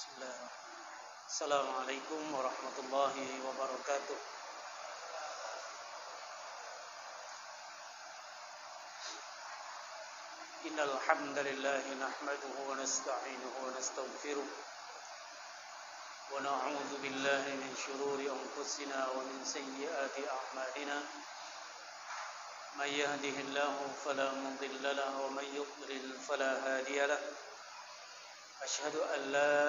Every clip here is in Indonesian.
Bismillahirrahmanirrahim. Assalamualaikum warahmatullahi wabarakatuh. Innal hamdalillah nahmaduhu wa nasta'inuhu wa nastaghfiruh wa na'udzu billahi min shururi anfusina wa min sayyiati a'malina. May yahdihillahu fala mudilla lahu wa may yudlil fala hadiya lahu. أشهد أن لا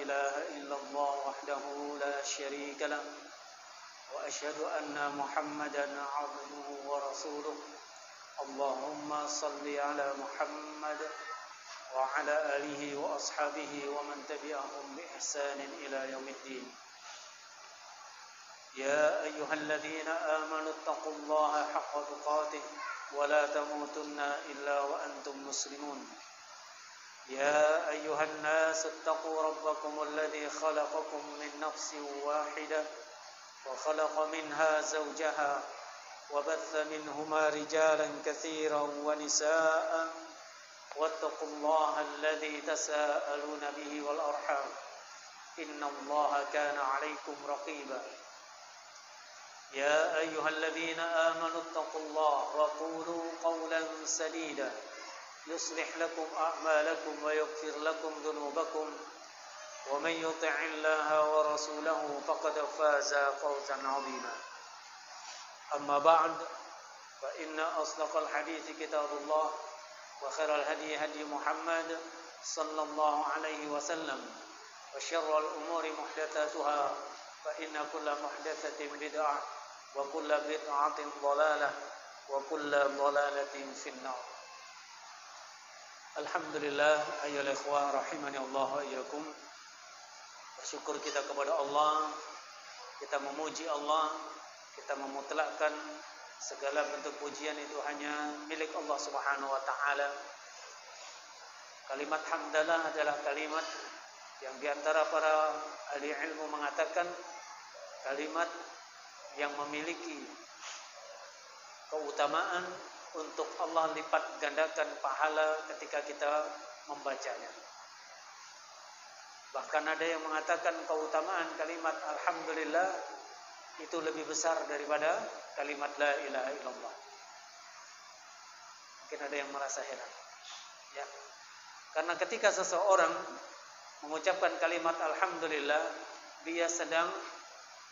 إله إلا الله وحده لا شريك له وأشهد أن محمدا عبده ورسوله اللهم صل على محمد وعلى آله وأصحابه ومن تبعهم بإحسان إلى يوم الدين يا أيها الذين آمنوا اتقوا الله حق تقاته ولا تموتن إلا وأنتم مسلمون يا أيها الناس اتقوا ربكم الذي خلقكم من نفس واحدة وخلق منها زوجها وبث منهما رجالا كثيرا ونساء واتقوا الله الذي تساءلون به والأرحام إن الله كان عليكم رقيبا يا أيها الذين آمنوا اتقوا الله وقولوا قولا سديدا يصلح لكم أعمالكم ويغفر لكم ذنوبكم ومن يطع الله ورسوله فقد فاز فوزا عظيما أما بعد فإن أصدق الحديث كتاب الله وخير الهدي هدي محمد صلى الله عليه وسلم وشر الأمور محدثاتها فإن كل محدثة بدعة وكل بدعة ضلالة وكل ضلالة في النار. Alhamdulillah ayyuhal ikhwah rahimani Allah wa iyyakum. Bersyukur kita kepada Allah, kita memuji Allah, kita memutlakkan segala bentuk pujian itu hanya milik Allah Subhanahu wa taala. Kalimat hamdalah adalah kalimat yang diantara para ahli ilmu mengatakan kalimat yang memiliki keutamaan untuk Allah lipat gandakan pahala ketika kita membacanya. Bahkan ada yang mengatakan keutamaan kalimat alhamdulillah itu lebih besar daripada kalimat la ilaha illallah. Mungkin ada yang merasa heran. Ya. Karena ketika seseorang mengucapkan kalimat alhamdulillah, dia sedang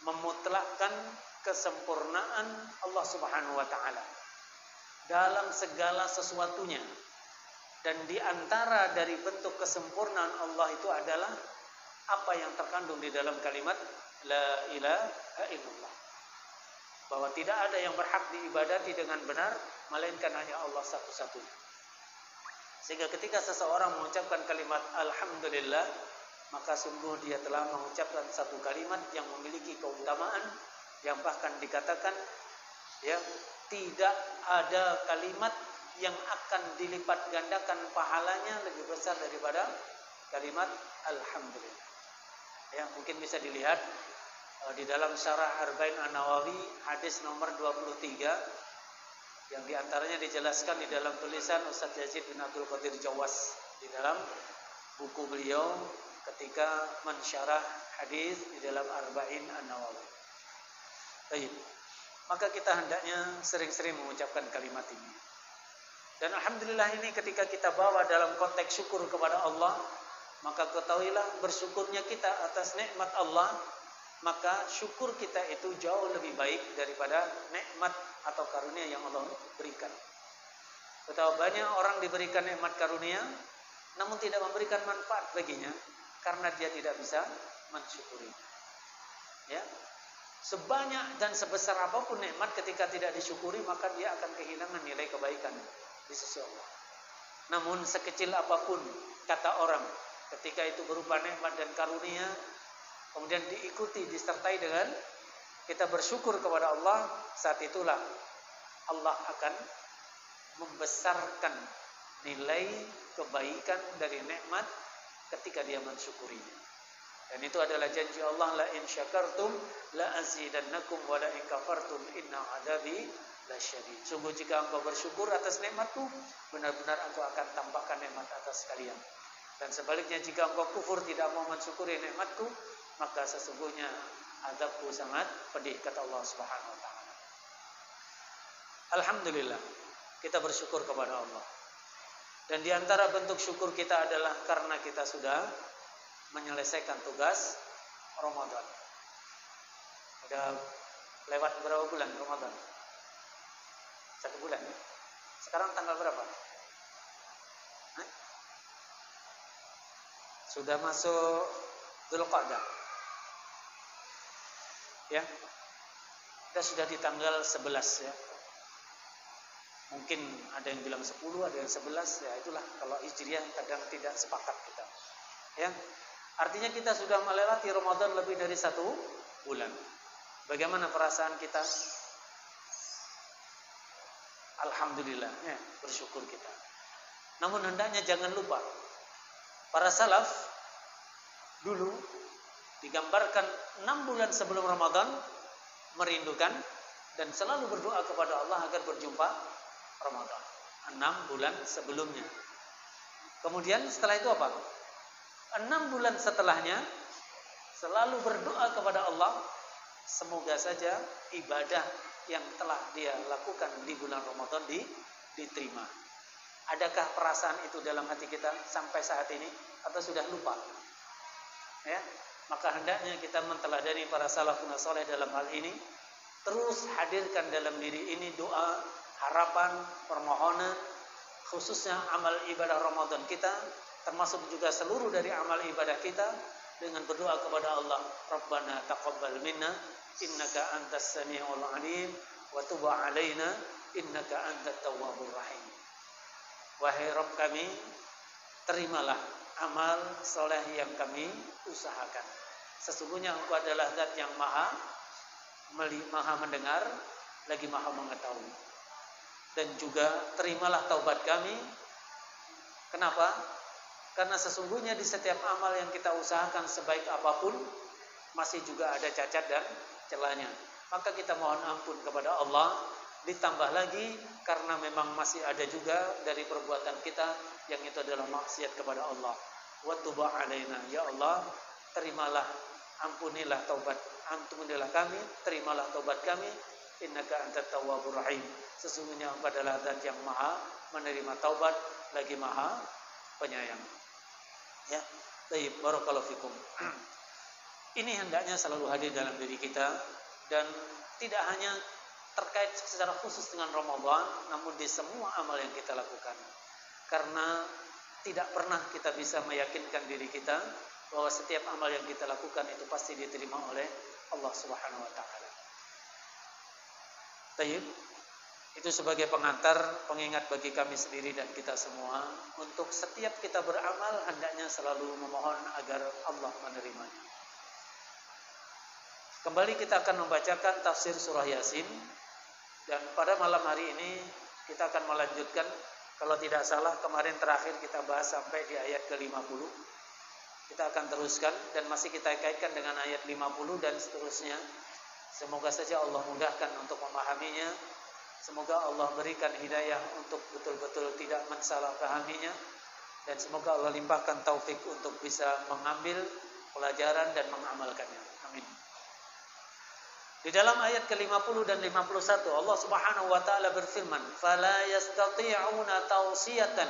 memutlakkan kesempurnaan Allah Subhanahu wa taala dalam segala sesuatunya. Dan di antara dari bentuk kesempurnaan Allah itu adalah apa yang terkandung di dalam kalimat la ilaha illallah, bahwa tidak ada yang berhak diibadati dengan benar melainkan hanya Allah satu-satunya. Sehingga ketika seseorang mengucapkan kalimat alhamdulillah, maka sungguh dia telah mengucapkan satu kalimat yang memiliki keutamaan yang bahkan dikatakan ya, tidak ada kalimat yang akan dilipat gandakan pahalanya lebih besar daripada kalimat alhamdulillah. Ya, mungkin bisa dilihat di dalam syarah Arba'in An-Nawawi hadis nomor 23 yang diantaranya dijelaskan di dalam tulisan Ustaz Yazid bin Abdul Qadir Jawas di dalam buku beliau ketika mensyarah hadis di dalam Arba'in An-Nawawi. Baik. Maka kita hendaknya sering-sering mengucapkan kalimat ini. Dan alhamdulillah ini ketika kita bawa dalam konteks syukur kepada Allah, maka ketahuilah bersyukurnya kita atas nikmat Allah, maka syukur kita itu jauh lebih baik daripada nikmat atau karunia yang Allah berikan. Betapa banyak orang diberikan nikmat karunia namun tidak memberikan manfaat baginya karena dia tidak bisa mensyukuri. Ya. Sebanyak dan sebesar apapun nikmat ketika tidak disyukuri maka dia akan kehilangan nilai kebaikan di sisi Allah. Namun sekecil apapun kata orang ketika itu berupa nikmat dan karunia kemudian diikuti disertai dengan kita bersyukur kepada Allah, saat itulah Allah akan membesarkan nilai kebaikan dari nikmat ketika dia mensyukurinya. Dan itu adalah janji Allah, la in syakartum la azidannakum wa la in kafartum inna adabi lasyadid. Sungguh jika engkau bersyukur atas nikmatku, benar-benar aku akan tambahkan nikmat atas kalian. Dan sebaliknya jika engkau kufur tidak mau mensyukuri nikmatku, maka sesungguhnya azabku sangat pedih, kata Allah Subhanahu wa taala. Alhamdulillah, kita bersyukur kepada Allah. Dan di antara bentuk syukur kita adalah karena kita sudah menyelesaikan tugas Ramadan. Udah lewat berapa bulan Ramadan? 1 bulan. Sekarang tanggal berapa? Sudah masuk Dzulqa'dah. Ya. Kita sudah di tanggal 11 ya. Mungkin ada yang bilang 10, ada yang 11, ya itulah kalau Hijriah kadang tidak sepakat kita. Ya. Artinya kita sudah melewati Ramadan lebih dari 1 bulan. Bagaimana perasaan kita? Alhamdulillah, ya, bersyukur kita. Namun hendaknya jangan lupa, para salaf dulu digambarkan 6 bulan sebelum Ramadan merindukan dan selalu berdoa kepada Allah agar berjumpa Ramadan. 6 bulan sebelumnya. Kemudian setelah itu apa? 6 bulan setelahnya selalu berdoa kepada Allah, semoga saja ibadah yang telah dia lakukan di bulan Ramadan diterima. Adakah perasaan itu dalam hati kita sampai saat ini atau sudah lupa? Ya, maka hendaknya kita menteladani para salafun saleh dalam hal ini. Terus hadirkan dalam diri ini doa, harapan, permohonan, khususnya amal ibadah Ramadan kita, termasuk juga seluruh dari amal ibadah kita, dengan berdoa kepada Allah, Rabbana taqabbal minna innaka antas samiul alim wa tub alaina innaka antat tawwabur rahim. Wahai Rabb kami, terimalah amal soleh yang kami usahakan. Sesungguhnya Engkau adalah Zat yang maha mendengar lagi maha mengetahui. Dan juga terimalah taubat kami. Kenapa? Karena sesungguhnya di setiap amal yang kita usahakan sebaik apapun masih juga ada cacat dan celahnya. Maka kita mohon ampun kepada Allah. Ditambah lagi karena memang masih ada juga dari perbuatan kita yang itu adalah maksiat kepada Allah. Wa tub alaina, ya Allah, terimalah, ampunilah kami, terimalah taubat kami, innaka antat tawwabur rahim. Sesungguhnya Engkau adalah Zat yang maha menerima taubat lagi maha penyayang. Ya, baik, barakallahu fikum. Ini hendaknya selalu hadir dalam diri kita, dan tidak hanya terkait secara khusus dengan Ramadan, namun di semua amal yang kita lakukan. Karena tidak pernah kita bisa meyakinkan diri kita bahwa setiap amal yang kita lakukan itu pasti diterima oleh Allah Subhanahu wa taala. Baik, itu sebagai pengingat bagi kami sendiri dan kita semua, untuk setiap kita beramal hendaknya selalu memohon agar Allah menerimanya. Kembali kita akan membacakan tafsir surah Yasin, dan pada malam hari ini kita akan melanjutkan. Kalau tidak salah kemarin terakhir kita bahas sampai di ayat ke-50. Kita akan teruskan dan masih kita kaitkan dengan ayat 50 dan seterusnya. Semoga saja Allah mudahkan untuk memahaminya. Semoga Allah berikan hidayah untuk betul-betul tidak mensalahpahaminya, dan semoga Allah limpahkan taufik untuk bisa mengambil pelajaran dan mengamalkannya. Amin. Di dalam ayat ke-50 dan 51 Allah Subhanahu wa taala berfirman, "Fala yastati'una tawsiyatan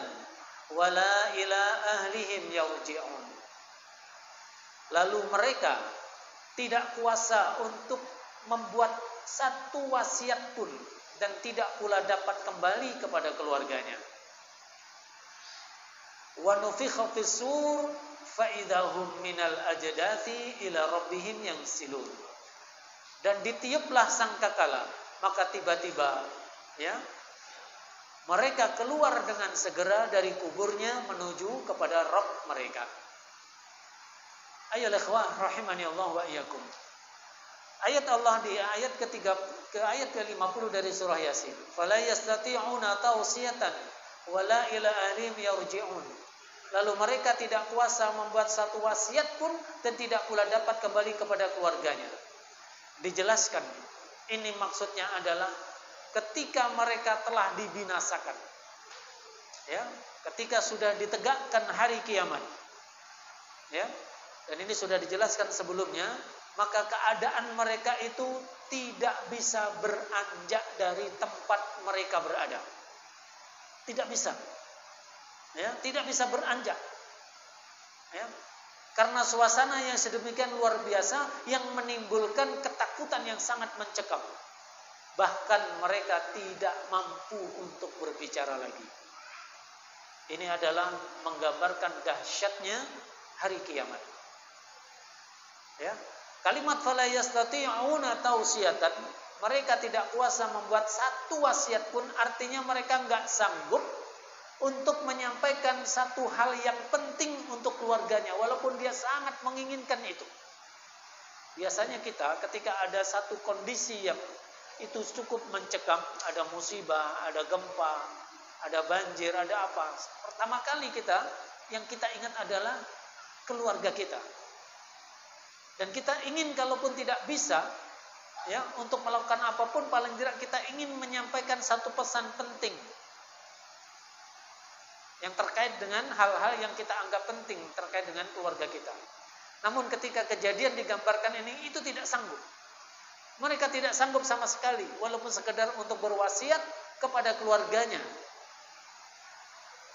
wala ila ahlihim yarji'un." Lalu mereka tidak kuasa untuk membuat satu wasiat pun dan tidak pula dapat kembali kepada keluarganya. Wa nufikha fis-sur fa idahum minal ajdathi ila rabbihim yansilun. Dan ditiuplah sangkakala, maka tiba-tiba ya mereka keluar dengan segera dari kuburnya menuju kepada Rabb mereka. Ayolah ikhwah rahimani Allah wa iyyakum. Ayat Allah di ayat ayat ke-50 dari surah Yasin. Fala yastati'una tawsiyatan wala ila ahlihim yarji'un. Lalu mereka tidak kuasa membuat satu wasiat pun dan tidak pula dapat kembali kepada keluarganya. Dijelaskan, ini maksudnya adalah ketika mereka telah dibinasakan. Ya, ketika sudah ditegakkan hari kiamat. Ya. Dan ini sudah dijelaskan sebelumnya, maka keadaan mereka itu tidak bisa beranjak dari tempat mereka berada. Tidak bisa. Ya, tidak bisa beranjak. Ya. Karena suasana yang sedemikian luar biasa yang menimbulkan ketakutan yang sangat mencekam. Bahkan mereka tidak mampu untuk berbicara lagi. Ini adalah menggambarkan dahsyatnya hari kiamat. Ya. Kalimat fala yastati'una tausiyatan, mereka tidak kuasa membuat satu wasiat pun, artinya mereka enggak sanggup untuk menyampaikan satu hal yang penting untuk keluarganya, walaupun dia sangat menginginkan itu. Biasanya kita ketika ada satu kondisi yang itu cukup mencekam, ada musibah, ada gempa, ada banjir, ada apa, pertama kali yang kita ingat adalah keluarga kita. Dan kita ingin kalaupun tidak bisa, ya, untuk melakukan apapun, paling tidak kita ingin menyampaikan satu pesan penting yang terkait dengan hal-hal yang kita anggap penting terkait dengan keluarga kita. Namun ketika kejadian digambarkan ini, itu tidak sanggup. Mereka tidak sanggup sama sekali, walaupun sekedar untuk berwasiat kepada keluarganya.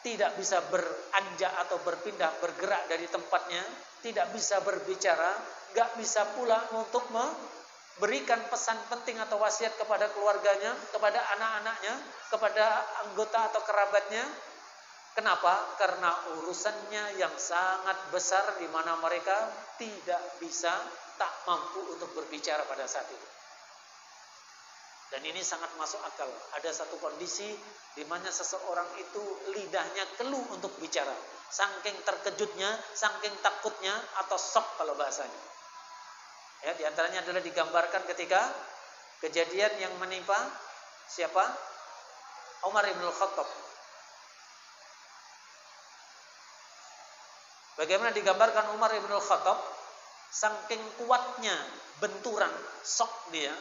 Tidak bisa beranjak atau berpindah, bergerak dari tempatnya, tidak bisa berbicara, gak bisa pula untuk memberikan pesan penting atau wasiat kepada keluarganya, kepada anak-anaknya, kepada anggota atau kerabatnya. Kenapa? Karena urusannya yang sangat besar di mana mereka tidak bisa, tak mampu untuk berbicara pada saat itu. Dan ini sangat masuk akal. Ada satu kondisi di mana seseorang itu lidahnya keluh untuk bicara. Saking terkejutnya, saking takutnya, atau shock kalau bahasanya. Ya, di antaranya adalah digambarkan ketika kejadian yang menimpa siapa? Umar ibn Khattab. Bagaimana digambarkan Umar ibn Khattab, saking kuatnya benturan, shock dia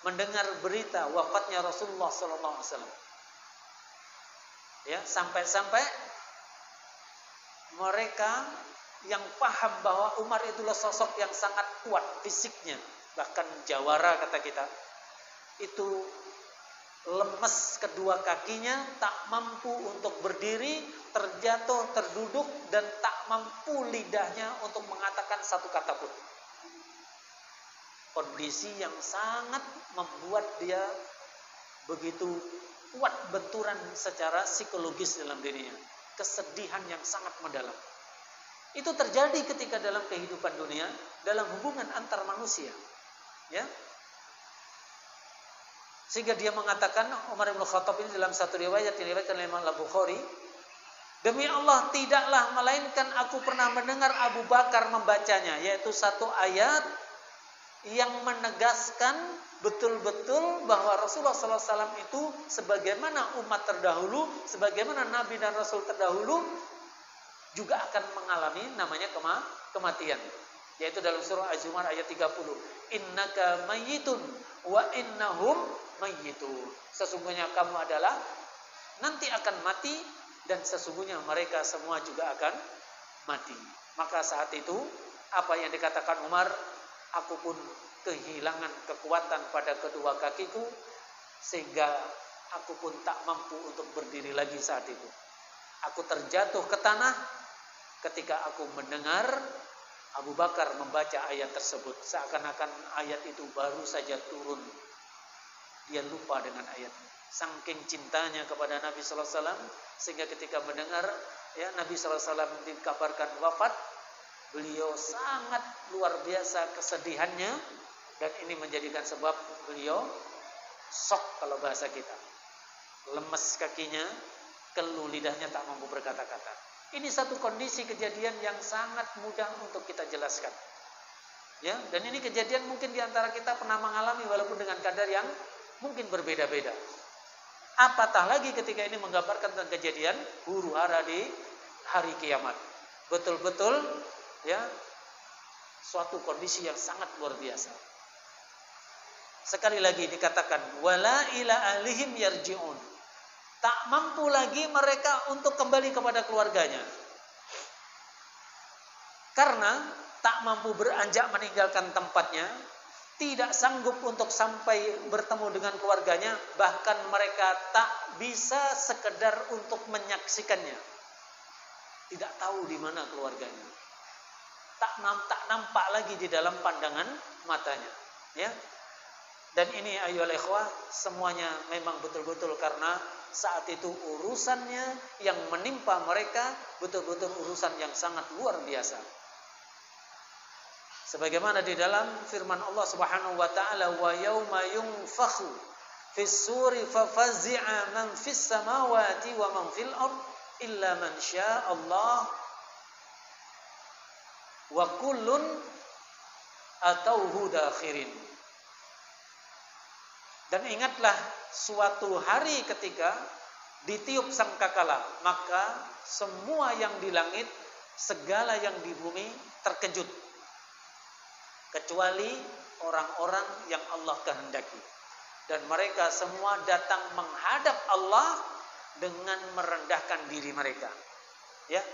mendengar berita wafatnya Rasulullah SAW. Ya, sampai-sampai mereka yang paham bahwa Umar itulah sosok yang sangat kuat fisiknya, bahkan jawara kata kita, itu lemes kedua kakinya, tak mampu untuk berdiri, terjatuh, terduduk, dan tak mampu lidahnya untuk mengatakan satu kata pun. Kondisi yang sangat membuat dia begitu kuat benturan secara psikologis dalam dirinya. Kesedihan yang sangat mendalam. Itu terjadi ketika dalam kehidupan dunia, dalam hubungan antar manusia. Ya. Sehingga dia mengatakan, Umar bin Khattab ini dalam satu riwayat yang diriwayatkan oleh Imam Al-Bukhari, demi Allah tidaklah melainkan aku pernah mendengar Abu Bakar membacanya, yaitu satu ayat yang menegaskan betul-betul bahwa Rasulullah SAW itu sebagaimana umat terdahulu, sebagaimana Nabi dan Rasul terdahulu juga akan mengalami namanya kematian. Yaitu dalam surah Az-Zumar ayat 30. Innaka mayyitun wa innahum mayyitun. Sesungguhnya kamu adalah nanti akan mati dan sesungguhnya mereka semua juga akan mati. Maka saat itu apa yang dikatakan Umar, aku pun kehilangan kekuatan pada kedua kakiku sehingga aku pun tak mampu untuk berdiri lagi saat itu. Aku terjatuh ke tanah ketika aku mendengar Abu Bakar membaca ayat tersebut. Seakan-akan ayat itu baru saja turun. Dia lupa dengan ayat. Saking cintanya kepada Nabi SAW, sehingga ketika mendengar ya Nabi SAW dikabarkan wafat, beliau sangat luar biasa kesedihannya, dan ini menjadikan sebab beliau shock kalau bahasa kita. Lemes kakinya, keluh lidahnya, tak mampu berkata-kata. Ini satu kondisi kejadian yang sangat mudah untuk kita jelaskan. Ya, dan ini kejadian mungkin diantara kita pernah mengalami walaupun dengan kadar yang mungkin berbeda-beda. Apatah lagi ketika ini menggambarkan tentang kejadian huru hara di hari kiamat. Betul-betul ya suatu kondisi yang sangat luar biasa. Sekali lagi dikatakan wala ila alihim yarji'un. Tak mampu lagi mereka untuk kembali kepada keluarganya. Karena tak mampu beranjak meninggalkan tempatnya, tidak sanggup untuk sampai bertemu dengan keluarganya, bahkan mereka tak bisa sekedar untuk menyaksikannya. Tidak tahu di mana keluarganya. Tak nampak lagi di dalam pandangan matanya, ya. Dan ini ayyuhal ikhwah, semuanya memang betul-betul karena saat itu urusannya yang menimpa mereka betul-betul urusan yang sangat luar biasa. Sebagaimana di dalam firman Allah Subhanahu wa taala, wa yauma yunfakhu fis suri fafazi'a man fis samawati wa man fil ard illa man syaa Allah wa kullun atauhu dakhirin. Dan ingatlah suatu hari ketika ditiup sangkakala, maka semua yang di langit, segala yang di bumi terkejut. Kecuali orang-orang yang Allah kehendaki. Dan mereka semua datang menghadap Allah dengan merendahkan diri mereka. Ya.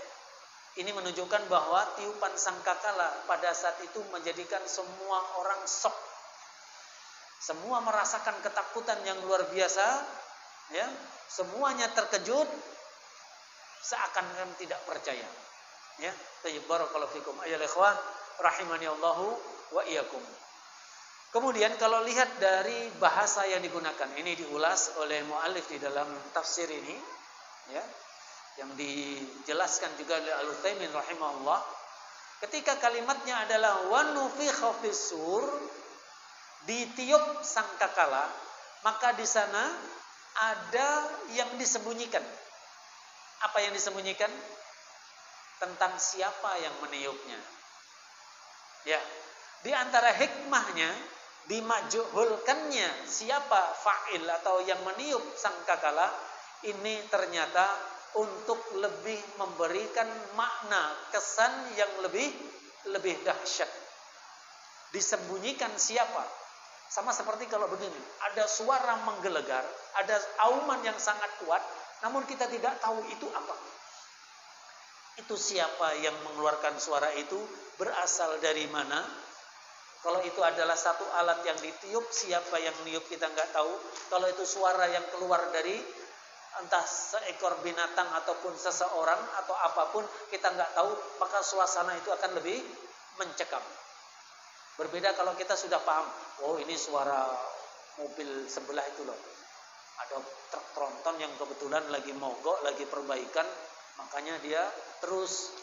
Ini menunjukkan bahwa tiupan sangkakala pada saat itu menjadikan semua orang shock. Semua merasakan ketakutan yang luar biasa, ya. Semuanya terkejut, seakan-akan tidak percaya. Ya, tayyib barakallahu fikum ayyuhal ikhwah rahimani Allahu wa iyyakum. Kemudian kalau lihat dari bahasa yang digunakan, ini diulas oleh muallif di dalam tafsir ini, ya, yang dijelaskan juga oleh Al-Utsaimin rahimahullah. Ketika kalimatnya adalah wa nufikha fis-sur, ditiup sangkakala, maka di sana ada yang disembunyikan. Apa yang disembunyikan? Tentang siapa yang meniupnya. Ya, di antara hikmahnya dimajhulkannya siapa fa'il atau yang meniup sangkakala ini ternyata untuk lebih memberikan makna kesan yang lebih dahsyat. Disembunyikan siapa? Sama seperti kalau begini, ada suara menggelegar, ada auman yang sangat kuat, namun kita tidak tahu itu apa. Itu siapa yang mengeluarkan suara itu, berasal dari mana. Kalau itu adalah satu alat yang ditiup, siapa yang niup kita nggak tahu. Kalau itu suara yang keluar dari entah seekor binatang ataupun seseorang atau apapun, kita nggak tahu, maka suasana itu akan lebih mencekam. Berbeda kalau kita sudah paham, oh ini suara mobil sebelah itu loh. Ada truk tronton yang kebetulan lagi mogok, lagi perbaikan, makanya dia terus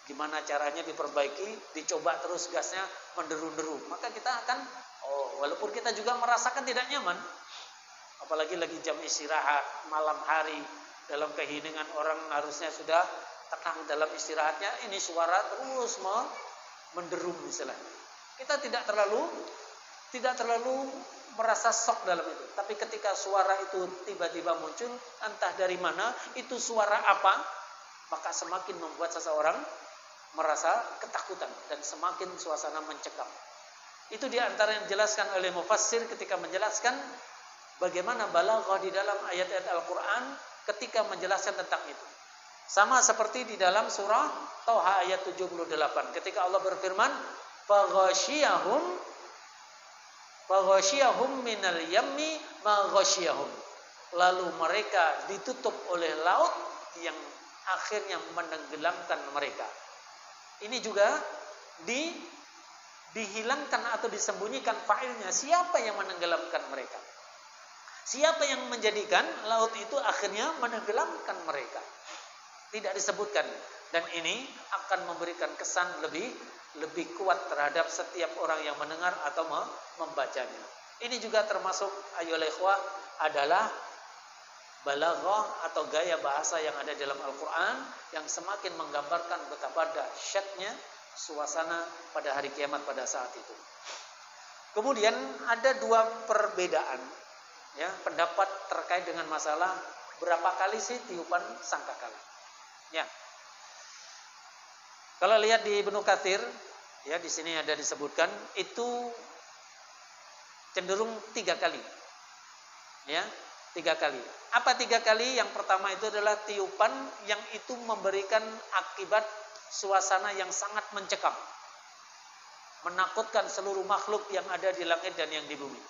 gimana caranya diperbaiki, dicoba terus gasnya menderu-deru. Maka kita akan, walaupun kita juga merasakan tidak nyaman, apalagi lagi jam istirahat, malam hari, dalam keheningan orang harusnya sudah tenang dalam istirahatnya, ini suara terus menderu misalnya. Kita tidak terlalu merasa shock dalam itu. Tapi ketika suara itu tiba-tiba muncul, entah dari mana, itu suara apa, maka semakin membuat seseorang merasa ketakutan dan semakin suasana mencekam. Itu di antara yang dijelaskan oleh mufassir ketika menjelaskan bagaimana balaghah di dalam ayat-ayat Al-Quran ketika menjelaskan tentang itu. Sama seperti di dalam surah Thaha ayat 78 ketika Allah berfirman, Faghashiyahum minal yammi ma ghashiyahum. Lalu mereka ditutup oleh laut yang akhirnya menenggelamkan mereka. Ini juga dihilangkan atau disembunyikan fa'ilnya. Siapa yang menenggelamkan mereka? Siapa yang menjadikan laut itu akhirnya menenggelamkan mereka? Tidak disebutkan. Dan ini akan memberikan kesan lebih kuat terhadap setiap orang yang mendengar atau membacanya. Ini juga termasuk ayyuhal ikhwah adalah balaghah atau gaya bahasa yang ada dalam Al-Quran yang semakin menggambarkan betapa dahsyatnya suasana pada hari kiamat pada saat itu. Kemudian ada dua perbedaan, ya, pendapat terkait dengan masalah berapa kali sih tiupan sangkakala. Ya. Kalau lihat di Ibnu Katsir, ya di sini ada disebutkan itu cenderung 3 kali. Ya. 3 kali. Apa 3 kali? Yang pertama itu adalah tiupan yang itu memberikan akibat suasana yang sangat mencekam, menakutkan seluruh makhluk yang ada di langit dan yang di bumi.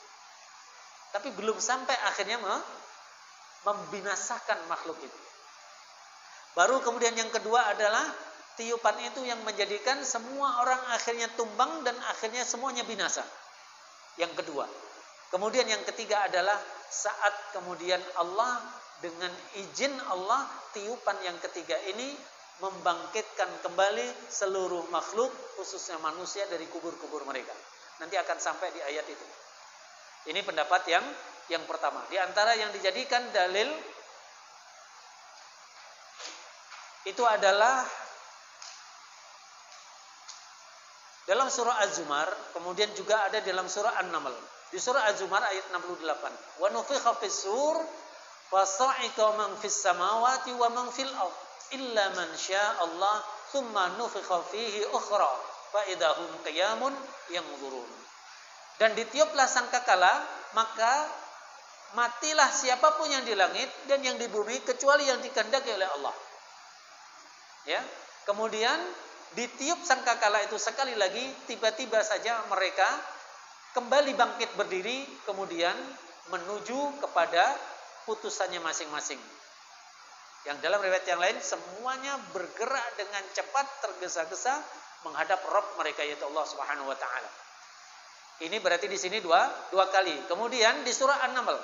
Tapi belum sampai akhirnya membinasakan makhluk itu. Baru kemudian yang kedua adalah tiupan itu yang menjadikan semua orang akhirnya tumbang dan akhirnya semuanya binasa. Yang kedua. Kemudian yang ketiga adalah saat kemudian Allah dengan izin Allah, tiupan yang ketiga ini membangkitkan kembali seluruh makhluk, khususnya manusia dari kubur-kubur mereka. Nanti akan sampai di ayat itu. Ini pendapat yang pertama. Di antara yang dijadikan dalil itu adalah dalam surah Az-Zumar, kemudian juga ada dalam surah An-Naml. Di surah Az-Zumar ayat 68. Wa nufikha fis-sur fa sa'iqa man fis samawati wa man fil ard illa man syaa Allah tsumma nufikha fihi ukhra fa idahum qiyamun yanzurun. Dan ditiuplah sangkakala, maka matilah siapapun yang di langit dan yang di bumi kecuali yang dikehendaki oleh Allah. Ya. Kemudian ditiup sangkakala itu sekali lagi, tiba-tiba saja mereka kembali bangkit berdiri, kemudian menuju kepada putusannya masing-masing. Yang dalam riwayat yang lain semuanya bergerak dengan cepat, tergesa-gesa menghadap Rabb mereka, yaitu Allah Subhanahu wa taala. Ini berarti di sini dua kali. Kemudian di surah An-Naml.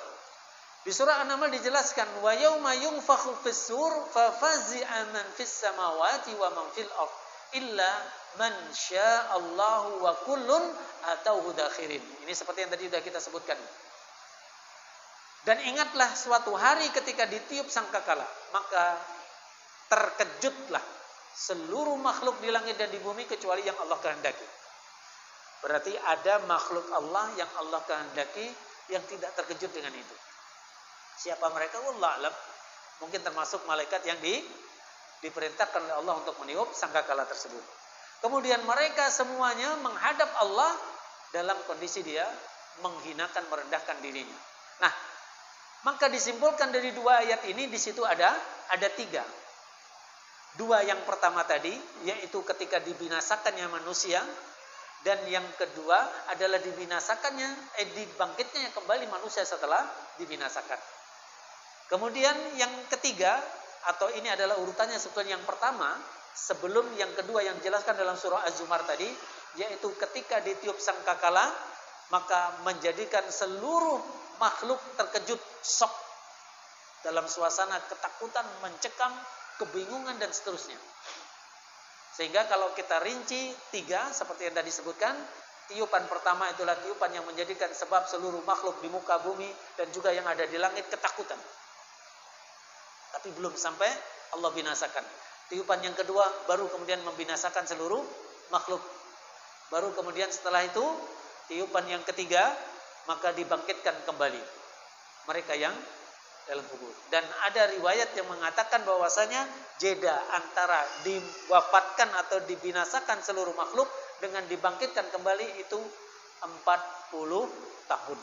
Di surah An-Naml dijelaskan wa yauma yunfakhu fis-sur fa fazi'a man fis samawati wa man fil ard illa man sya'allahu wa kullun atauhu dakhirin. Ini seperti yang tadi sudah kita sebutkan. Dan ingatlah suatu hari ketika ditiup sangkakala, maka terkejutlah seluruh makhluk di langit dan di bumi kecuali yang Allah kehendaki. Berarti ada makhluk Allah yang Allah kehendaki yang tidak terkejut dengan itu. Siapa mereka? Wallahu a'lam. Mungkin termasuk malaikat yang diperintahkan oleh Allah untuk meniup sangkakala tersebut. Kemudian mereka semuanya menghadap Allah dalam kondisi dia menghinakan, merendahkan dirinya. Nah, maka disimpulkan dari dua ayat ini, di situ ada 3. 2 yang pertama tadi, yaitu ketika dibinasakannya manusia, dan yang kedua adalah dibangkitnya kembali manusia setelah dibinasakan. Kemudian yang ketiga, atau ini adalah urutannya sebetulnya yang pertama, sebelum yang kedua yang dijelaskan dalam surah Az-Zumar tadi, yaitu ketika ditiup sangkakala, maka menjadikan seluruh makhluk terkejut, shock, dalam suasana ketakutan, mencekam, kebingungan dan seterusnya. Sehingga kalau kita rinci 3 seperti yang tadi disebutkan, tiupan pertama itulah tiupan yang menjadikan sebab seluruh makhluk di muka bumi dan juga yang ada di langit ketakutan. Tapi belum sampai Allah binasakan. Tiupan yang kedua baru kemudian membinasakan seluruh makhluk. Baru kemudian setelah itu tiupan yang ketiga, maka dibangkitkan kembali mereka yang dalam kubur. Dan ada riwayat yang mengatakan bahwasanya jeda antara diwafatkan atau dibinasakan seluruh makhluk dengan dibangkitkan kembali itu 40 tahun.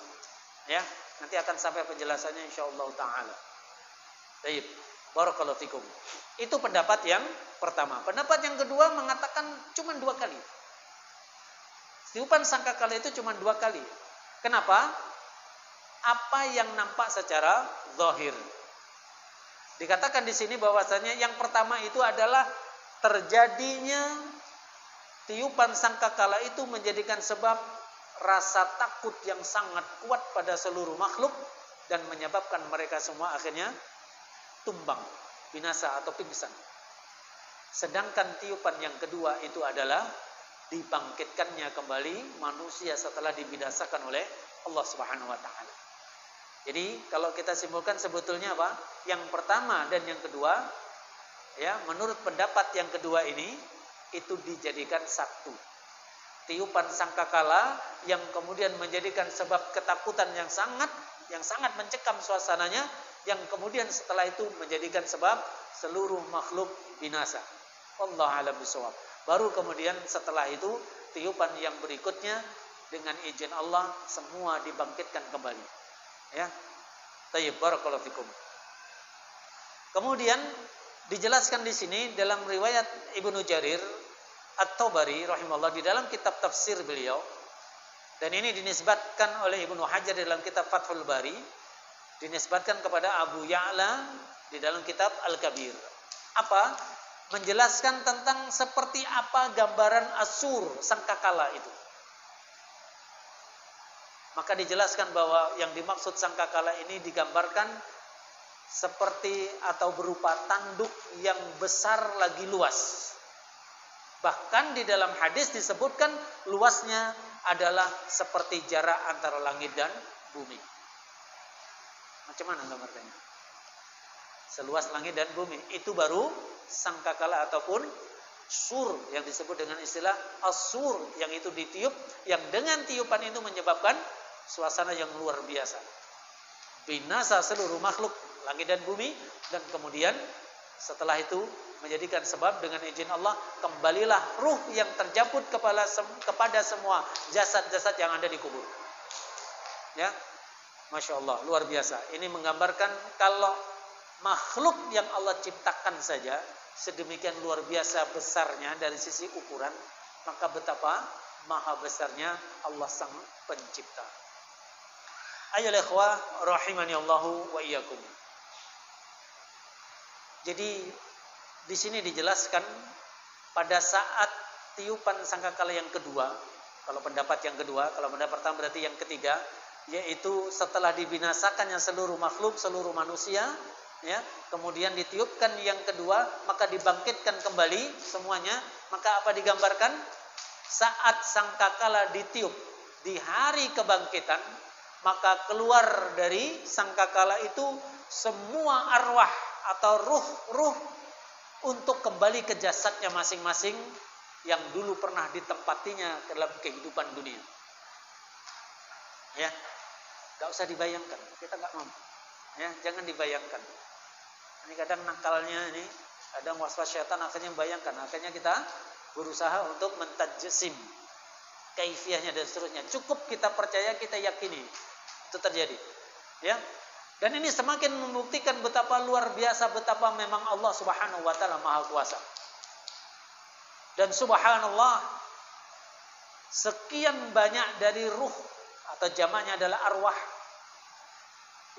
Ya, nanti akan sampai penjelasannya insyaallah taala. Baik, barakallahu fikum. Itu pendapat yang pertama. Pendapat yang kedua mengatakan cuma 2 kali. Tiupan sangkakala itu cuma 2 kali. Kenapa? Apa yang nampak secara zahir. Dikatakan di sini bahwasanya yang pertama itu adalah terjadinya tiupan sangkakala itu menjadikan sebab rasa takut yang sangat kuat pada seluruh makhluk dan menyebabkan mereka semua akhirnya tumbang, binasa atau pingsan. Sedangkan tiupan yang kedua itu adalah dibangkitkannya kembali manusia setelah dibinasakan oleh Allah Subhanahu wa taala. Jadi kalau kita simpulkan sebetulnya apa? Yang pertama dan yang kedua, ya, menurut pendapat yang kedua ini itu dijadikan satu. Tiupan sangkakala yang kemudian menjadikan sebab ketakutan yang sangat mencekam suasananya, yang kemudian setelah itu menjadikan sebab seluruh makhluk binasa. Wallahu a'lam bishawab. Baru kemudian setelah itu tiupan yang berikutnya dengan izin Allah semua dibangkitkan kembali. Ya. Tayyib, barakallahu fikum. Kemudian dijelaskan di sini dalam riwayat Ibnu Jarir At-Tabari rahimahullah di dalam kitab tafsir beliau, dan ini dinisbatkan oleh Ibnu Hajar dalam kitab Fathul Bari, dinisbatkan kepada Abu Ya'la di dalam kitab Al-Kabir. Apa? Menjelaskan tentang seperti apa gambaran Asur, sangkakala itu. Maka dijelaskan bahwa yang dimaksud sangkakala ini digambarkan seperti atau berupa tanduk yang besar lagi luas. Bahkan di dalam hadis disebutkan luasnya adalah seperti jarak antara langit dan bumi. Macam mana gambarnya? Seluas langit dan bumi. Itu baru sangkakala ataupun sur yang disebut dengan istilah as-sur, yang itu ditiup, yang dengan tiupan itu menyebabkan suasana yang luar biasa. Binasa seluruh makhluk langit dan bumi, dan kemudian setelah itu menjadikan sebab dengan izin Allah kembalilah ruh yang terjabut kepada semua jasad-jasad yang ada di kubur. Ya, Masya Allah, luar biasa. Ini menggambarkan kalau makhluk yang Allah ciptakan saja sedemikian luar biasa besarnya dari sisi ukuran, maka betapa maha besarnya Allah sang pencipta. Ayo ikhwah rahimani Allahu wa iyyakum. Jadi di sini dijelaskan pada saat tiupan sangkakala yang kedua, kalau pendapat yang kedua, kalau pendapat pertama berarti yang ketiga, yaitu setelah dibinasakannya seluruh makhluk, seluruh manusia, ya, kemudian ditiupkan yang kedua, maka dibangkitkan kembali semuanya. Maka apa digambarkan? Saat sangkakala ditiup di hari kebangkitan, maka keluar dari sangkakala itu semua arwah atau ruh-ruh untuk kembali ke jasadnya masing-masing yang dulu pernah ditempatinya dalam kehidupan dunia. Ya, nggak usah dibayangkan, kita nggak mampu. Ya, jangan dibayangkan. Ini kadang nakalnya ini, kadang waswas syaitan akhirnya membayangkan, akhirnya kita berusaha untuk mentajsim kaifiahnya dan seterusnya. Cukup kita percaya, kita yakini itu terjadi. Ya. Dan ini semakin membuktikan betapa luar biasa, betapa memang Allah Subhanahu wa taala Maha Kuasa. Dan subhanallah, sekian banyak dari ruh atau jamaknya adalah arwah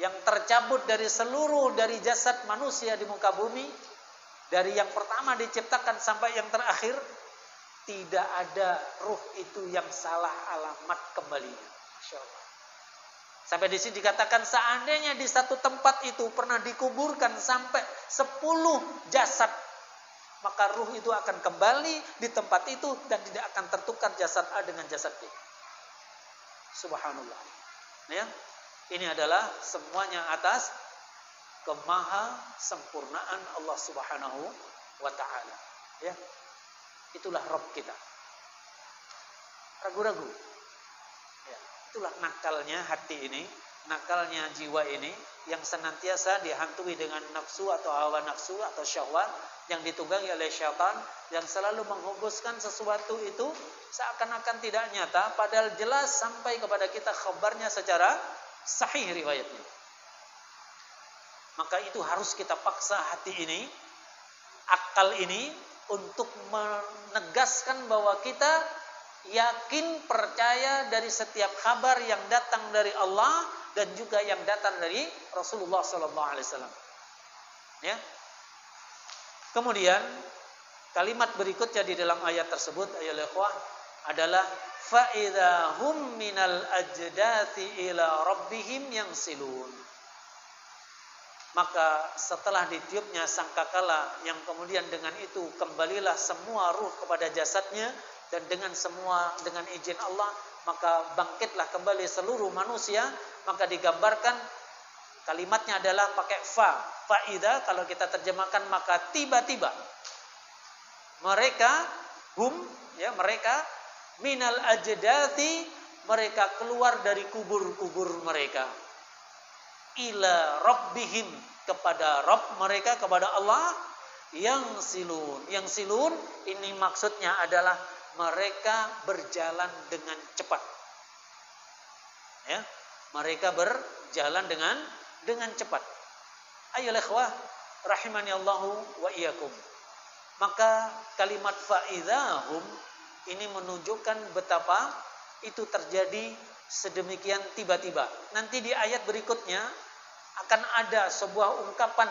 yang tercabut dari seluruh dari jasad manusia di muka bumi, dari yang pertama diciptakan sampai yang terakhir, tidak ada ruh itu yang salah alamat kembalinya. Masya Allah. Sampai di sini dikatakan seandainya di satu tempat itu pernah dikuburkan sampai 10 jasad, maka ruh itu akan kembali di tempat itu dan tidak akan tertukar jasad A dengan jasad B. Subhanallah. Ya, ini adalah semuanya atas kemaha sempurnaan Allah Subhanahu wa taala. Ya. Itulah Rabb kita. Ragu-ragu. Ya, itulah nakalnya hati ini, nakalnya jiwa ini yang senantiasa dihantui dengan nafsu atau hawa nafsu atau syahwat yang ditunggangi oleh syaitan, yang selalu menghembuskan sesuatu itu seakan-akan tidak nyata, padahal jelas sampai kepada kita kabarnya secara sahih riwayatnya. Maka itu harus kita paksa hati ini, akal ini, untuk menegaskan bahwa kita yakin, percaya dari setiap kabar yang datang dari Allah dan juga yang datang dari Rasulullah SAW. Ya. Kemudian kalimat berikutnya di dalam ayat tersebut, ayat ikhwah, adalah fa'idha hum minal ajdati ila rabbihim yansilun. Maka setelah ditiupnya sangkakala, yang kemudian dengan itu kembalilah semua ruh kepada jasadnya, dan dengan izin Allah maka bangkitlah kembali seluruh manusia. Maka digambarkan kalimatnya adalah pakai faida, kalau kita terjemahkan maka tiba-tiba mereka mereka minal ajdati, mereka keluar dari kubur-kubur mereka, ila rabbihim, kepada Rabb mereka, kepada Allah, yang silun ini maksudnya adalah mereka berjalan dengan cepat. Ya, mereka berjalan dengan dengan cepat. Ayo ikhwah rahimani Allahu wa iyyakum. Maka kalimat fa'idhahum ini menunjukkan betapa itu terjadi sedemikian tiba-tiba. Nanti di ayat berikutnya akan ada sebuah ungkapan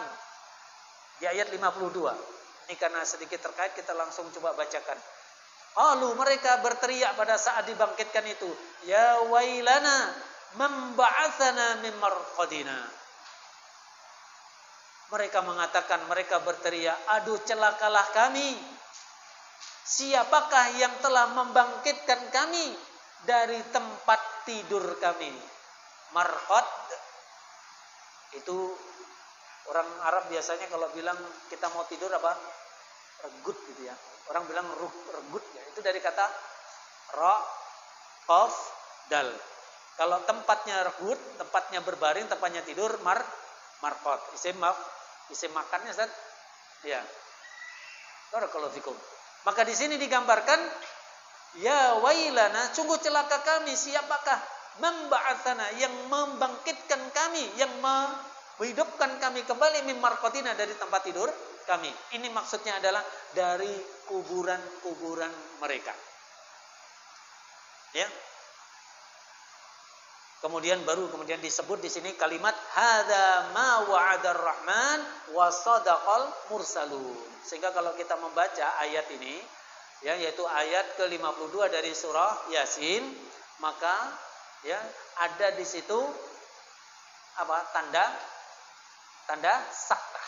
di ayat 52. Ini karena sedikit terkait kita langsung coba bacakan. Lalu mereka berteriak pada saat dibangkitkan itu, ya wailana man ba'atsana min marqadina. Mereka mengatakan, mereka berteriak, aduh celakalah kami. Siapakah yang telah membangkitkan kami dari tempat tidur kami? Marqad itu orang Arab biasanya kalau bilang kita mau tidur apa? Regut gitu ya. Orang bilang regut ya. Itu dari kata ra, qaf, dal. Kalau tempatnya regut, tempatnya berbaring, tempatnya tidur, marqad. Isim makannya Ustaz? Ya. Barakallahu fikum. Maka di sini digambarkan ya wailana, sungguh celaka kami, siapakah memba'atsana yang membangkitkan kami, yang menghidupkan kami kembali min marqatina dari tempat tidur kami. Ini maksudnya adalah dari kuburan-kuburan mereka. Ya. Kemudian disebut di sini kalimat hadza ma wa'adar rahman wa sadaqal mursalun. Sehingga kalau kita membaca ayat ini ya, yaitu ayat ke-52 dari surah Yasin, maka ya ada di situ apa? Tanda saktah.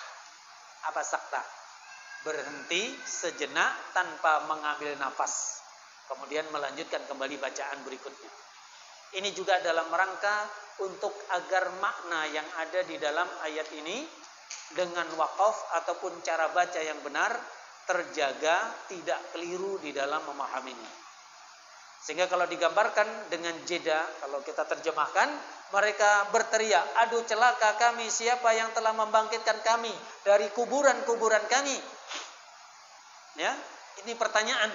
Apa saktah? Berhenti sejenak tanpa mengambil nafas. Kemudian melanjutkan kembali bacaan berikutnya. Ini juga dalam rangka untuk agar makna yang ada di dalam ayat ini dengan waqaf ataupun cara baca yang benar terjaga, tidak keliru di dalam memahaminya. Sehingga kalau digambarkan dengan jeda, kalau kita terjemahkan, mereka berteriak, aduh celaka kami, siapa yang telah membangkitkan kami dari kuburan-kuburan kami? Ya, ini pertanyaan.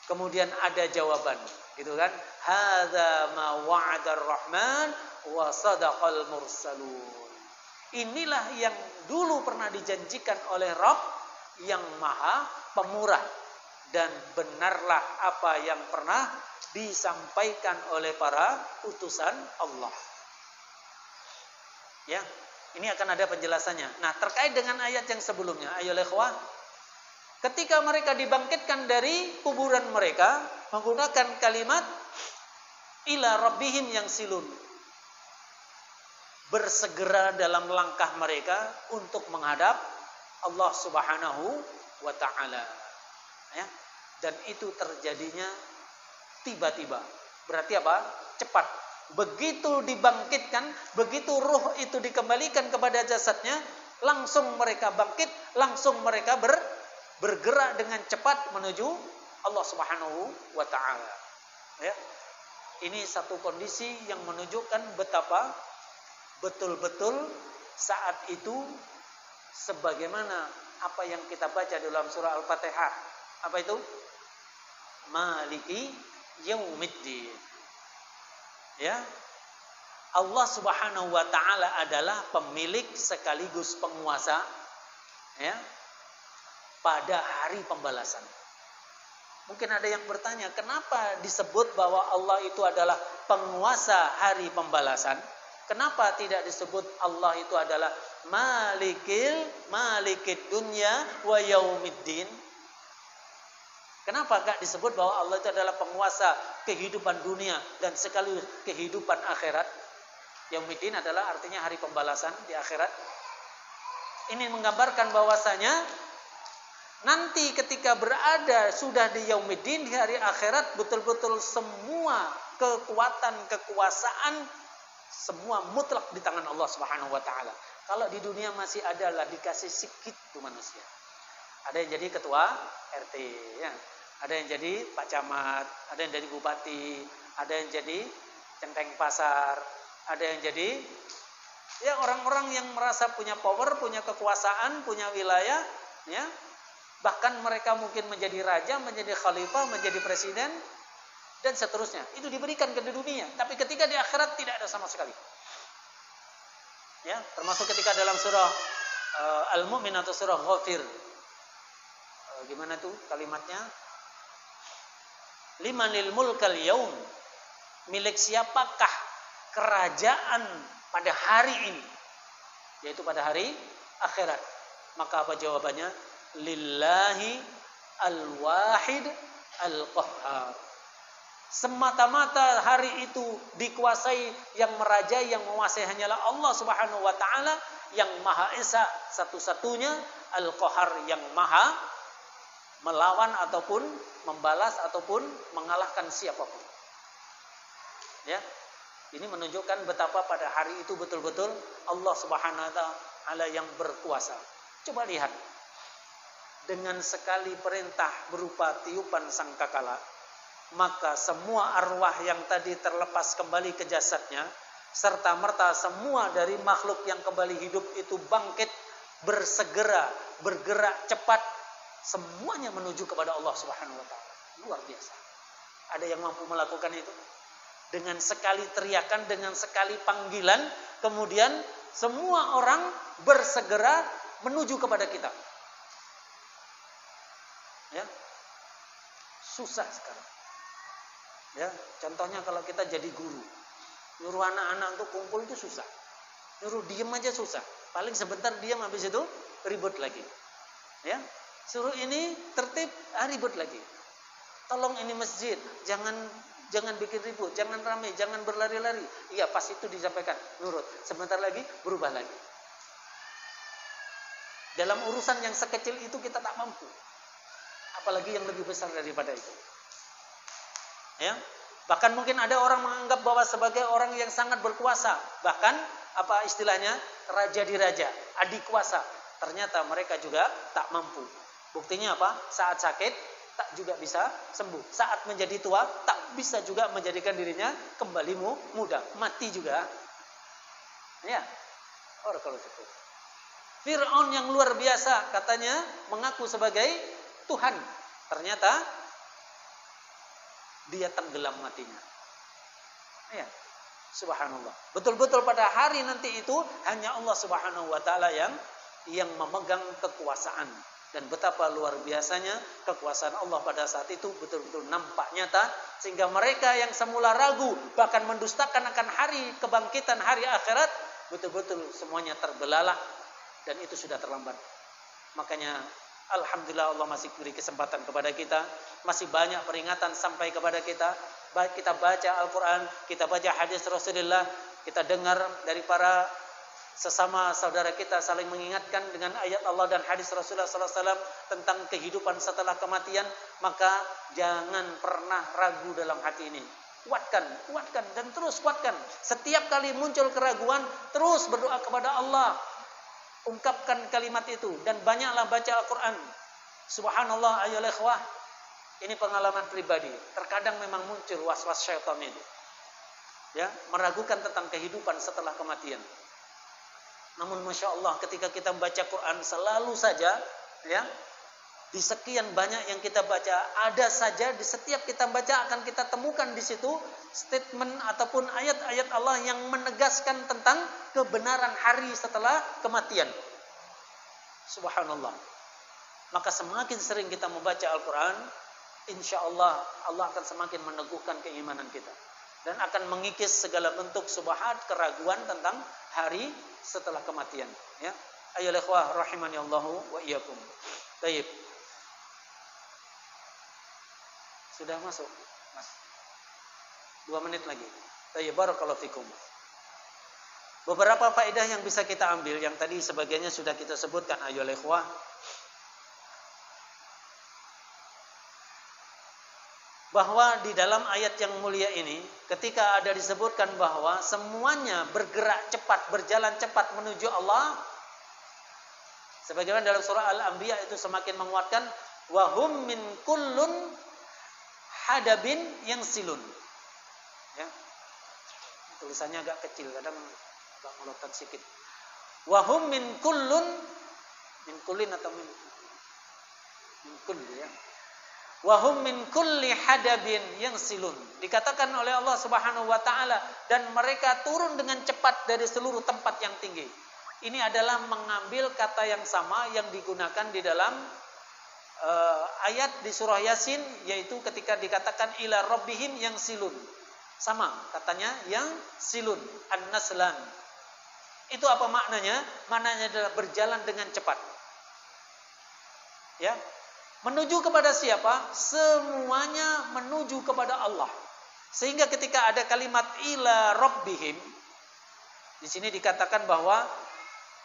Kemudian ada jawaban, gitu kan? Hadza ma wa'adar rahman wa sadaqal mursalun. Inilah yang dulu pernah dijanjikan oleh Rabb yang Maha Pemurah, dan benarlah apa yang pernah disampaikan oleh para utusan Allah. Ya, ini akan ada penjelasannya. Nah, terkait dengan ayat yang sebelumnya, ayo ikhwah, ketika mereka dibangkitkan dari kuburan mereka menggunakan kalimat ila rabbihim yang silun, bersegera dalam langkah mereka untuk menghadap Allah Subhanahu wa taala. Ya. Dan itu terjadinya tiba-tiba. Berarti apa? Cepat. Begitu dibangkitkan, begitu ruh itu dikembalikan kepada jasadnya, langsung mereka bangkit, langsung mereka bergerak dengan cepat menuju Allah Subhanahu wa taala. Ya. Ini satu kondisi yang menunjukkan betapa betul-betul saat itu sebagaimana apa yang kita baca dalam surah Al-Fatihah. Apa itu? Maliki yaumiddin. Ya. Allah Subhanahu wa taala adalah pemilik sekaligus penguasa, ya, pada hari pembalasan. Mungkin ada yang bertanya, kenapa disebut bahwa Allah itu adalah penguasa hari pembalasan? Kenapa tidak disebut Allah itu adalah malikid dunya wa yaumiddin? Kenapa enggak disebut bahwa Allah itu adalah penguasa kehidupan dunia dan sekaligus kehidupan akhirat? Yaumiddin adalah artinya hari pembalasan di akhirat. Ini menggambarkan bahwasanya nanti ketika berada sudah di yaumiddin, di hari akhirat, betul-betul semua kekuatan, kekuasaan, semua mutlak di tangan Allah Subhanahu wa taala. Kalau di dunia masih adalah dikasih sikit tuh manusia. Ada yang jadi ketua RT, ya. Ada yang jadi Pak Camat, ada yang jadi bupati, ada yang jadi centeng pasar, ada yang jadi ya orang-orang yang merasa punya power, punya kekuasaan, punya wilayah, ya. Bahkan mereka mungkin menjadi raja, menjadi khalifah, menjadi presiden, dan seterusnya. Itu diberikan ke dunia. Tapi ketika di akhirat tidak ada sama sekali. Ya, termasuk ketika dalam surah Al-Mu'min atau surah Ghafir. Gimana tuh kalimatnya? Limanil mulkal yaum. Milik siapakah kerajaan pada hari ini? Yaitu pada hari akhirat. Maka apa jawabannya? Lillahi al-wahid al-qahhar. Semata-mata hari itu dikuasai, yang merajai, yang menguasai hanyalah Allah Subhanahu wa taala yang Maha Esa satu-satunya, Al-Qahhar yang Maha melawan ataupun membalas ataupun mengalahkan siapapun. Ya. Ini menunjukkan betapa pada hari itu betul-betul Allah Subhanahu wa taala yang berkuasa. Coba lihat. Dengan sekali perintah berupa tiupan sangkakala, maka semua arwah yang tadi terlepas kembali ke jasadnya, serta merta semua dari makhluk yang kembali hidup itu bangkit, bersegera, bergerak cepat, semuanya menuju kepada Allah Subhanahu wa taala. Luar biasa. Ada yang mampu melakukan itu? Dengan sekali teriakan, dengan sekali panggilan, kemudian semua orang bersegera menuju kepada kita. Ya. Susah sekarang. Ya, contohnya kalau kita jadi guru, nyuruh anak-anak untuk kumpul itu susah. Nyuruh diem aja susah. Paling sebentar diam, habis itu ribut lagi. Ya, suruh ini tertib, ribut lagi. Tolong ini masjid, jangan bikin ribut, jangan ramai, jangan berlari-lari. Iya, pas itu disampaikan, nurut. Sebentar lagi berubah lagi. Dalam urusan yang sekecil itu kita tak mampu. Apalagi yang lebih besar daripada itu. Ya, bahkan mungkin ada orang menganggap bahwa sebagai orang yang sangat berkuasa, bahkan apa istilahnya, raja di raja, adik kuasa. Ternyata mereka juga tak mampu. Buktinya apa? Saat sakit tak juga bisa sembuh. Saat menjadi tua tak bisa juga menjadikan dirinya kembali muda. Mati juga. Ya, orang kalau itu. Fir'aun yang luar biasa katanya mengaku sebagai Tuhan. Ternyata dia tenggelam matinya. Ya, subhanallah. Betul-betul pada hari nanti itu hanya Allah Subhanahu wa taala yang memegang kekuasaan. Dan betapa luar biasanya kekuasaan Allah pada saat itu betul-betul nampak nyata, sehingga mereka yang semula ragu bahkan mendustakan akan hari kebangkitan, hari akhirat, betul-betul semuanya terbelalak, dan itu sudah terlambat. Makanya alhamdulillah Allah masih beri kesempatan kepada kita, masih banyak peringatan sampai kepada kita. Baik kita baca Al-Quran, kita baca hadis Rasulullah, kita dengar dari para sesama saudara kita saling mengingatkan dengan ayat Allah dan hadis Rasulullah SAW tentang kehidupan setelah kematian, maka jangan pernah ragu dalam hati ini. Kuatkan dan terus kuatkan. Setiap kali muncul keraguan, terus berdoa kepada Allah. Ungkapkan kalimat itu dan banyaklah baca Al-Quran. Subhanallah ayyuhal ikhwah. Ini pengalaman pribadi. Terkadang memang muncul was-was syaitan itu. Ya, meragukan tentang kehidupan setelah kematian. Namun Masya Allah ketika kita membaca Quran selalu saja, ya, di sekian banyak yang kita baca, ada saja di setiap kita baca akan kita temukan di situ statement ataupun ayat-ayat Allah yang menegaskan tentang kebenaran hari setelah kematian. Subhanallah. Maka semakin sering kita membaca Al-Quran, insya Allah Allah akan semakin meneguhkan keimanan kita dan akan mengikis segala bentuk subhat, keraguan tentang hari setelah kematian. Ya, ayolah ikhwah rahimani Allahu wa iyyakum. Baik. Sudah masuk, Mas. 2 menit lagi. Baik, barakallahu fikum. Beberapa faedah yang bisa kita ambil, yang tadi sebagiannya sudah kita sebutkan ayolah ikhwah. Bahwa di dalam ayat yang mulia ini ketika ada disebutkan bahwa semuanya bergerak cepat, berjalan cepat menuju Allah, sebagaimana dalam surah Al-Anbiya itu semakin menguatkan wahum min kullun hadabin yang silun. Ya, tulisannya agak kecil, kadang agak melotot sedikit. Wahum min kullun, min kullin atau min kull, ya. Wahum min kulli hadabin yansilun. Dikatakan oleh Allah Subhanahu wa taala, dan mereka turun dengan cepat dari seluruh tempat yang tinggi. Ini adalah mengambil kata yang sama yang digunakan di dalam ayat di surah Yasin, yaitu ketika dikatakan ila rabbihim yansilun. Sama katanya yang silun, an-naslan. Itu apa maknanya? Maknanya adalah berjalan dengan cepat. Ya. Menuju kepada siapa? Semuanya menuju kepada Allah. Sehingga ketika ada kalimat ila rabbihim, di sini dikatakan bahwa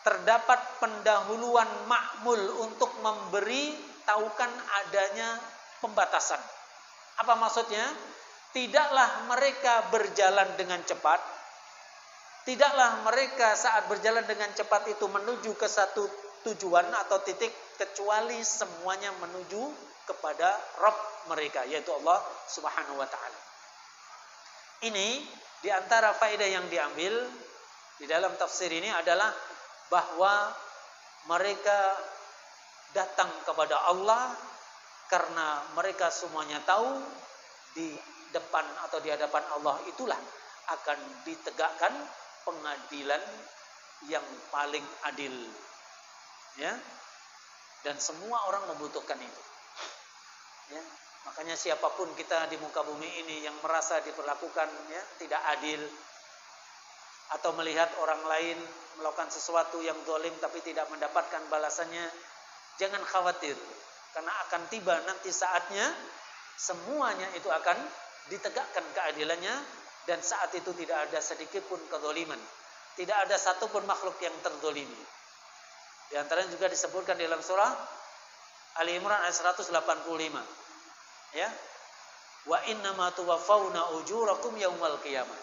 terdapat pendahuluan ma'mul untuk memberi tahukan adanya pembatasan. Apa maksudnya? Tidaklah mereka berjalan dengan cepat. Tidaklah mereka saat berjalan dengan cepat itu menuju ke satu tujuan atau titik, kecuali semuanya menuju kepada Rabb mereka, yaitu Allah Subhanahu wa taala. Ini di antara faedah yang diambil di dalam tafsir ini adalah bahwa mereka datang kepada Allah karena mereka semuanya tahu di depan atau di hadapan Allah itulah akan ditegakkan pengadilan yang paling adil. Ya, dan semua orang membutuhkan itu. Ya, makanya siapapun kita di muka bumi ini yang merasa diperlakukan ya tidak adil, atau melihat orang lain melakukan sesuatu yang zalim tapi tidak mendapatkan balasannya, jangan khawatir, karena akan tiba nanti saatnya semuanya itu akan ditegakkan keadilannya, dan saat itu tidak ada sedikit pun kezaliman, tidak ada satupun makhluk yang terzalimi. Di antaranya juga disebutkan dalam surah Ali Imran ayat 185. Ya. Wa innama tuwaffawna ujurakum yaumal qiyamah.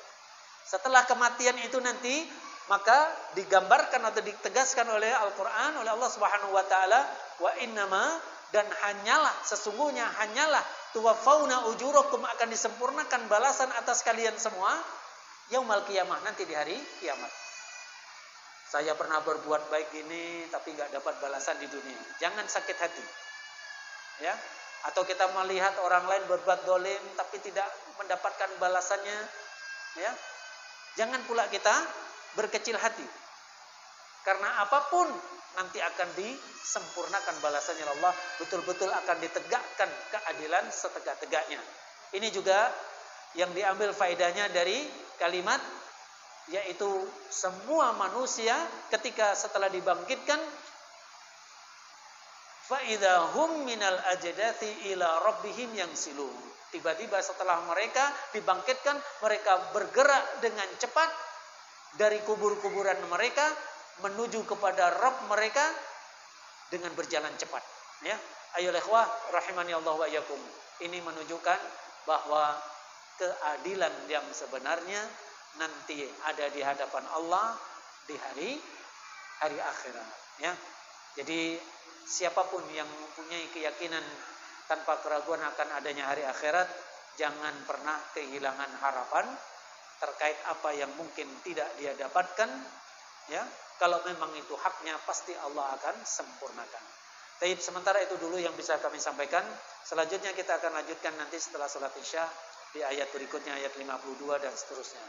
Setelah kematian itu nanti, maka digambarkan atau ditegaskan oleh Al-Qur'an oleh Allah Subhanahu wa taala, wa innama, dan hanyalah, sesungguhnya hanyalah tuwaffawna ujurakum, akan disempurnakan balasan atas kalian semua yaumal qiyamah, nanti di hari kiamat. Saya pernah berbuat baik gini tapi nggak dapat balasan di dunia. Jangan sakit hati. Ya. Atau kita melihat orang lain berbuat dolim tapi tidak mendapatkan balasannya. Ya. Jangan pula kita berkecil hati. Karena apapun nanti akan disempurnakan balasannya Allah. Betul-betul akan ditegakkan keadilan setegak-tegaknya. Ini juga yang diambil faedahnya dari kalimat, yaitu semua manusia ketika setelah dibangkitkan, fa idzahum minal ajdati ila rabbihim yansilun. Tiba-tiba setelah mereka dibangkitkan, mereka bergerak dengan cepat dari kubur-kuburan mereka menuju kepada Rabb mereka dengan berjalan cepat. Ya, ayo ikhwah rahimani Allah wa iyyakum. Ini menunjukkan bahwa keadilan yang sebenarnya nanti ada di hadapan Allah di hari akhirat. Ya, jadi siapapun yang mempunyai keyakinan tanpa keraguan akan adanya hari akhirat, jangan pernah kehilangan harapan terkait apa yang mungkin tidak dia dapatkan. Ya, kalau memang itu haknya, pasti Allah akan sempurnakan. Taib, sementara itu dulu yang bisa kami sampaikan. Selanjutnya kita akan lanjutkan nanti setelah salat Isya di ayat berikutnya, ayat 52 dan seterusnya.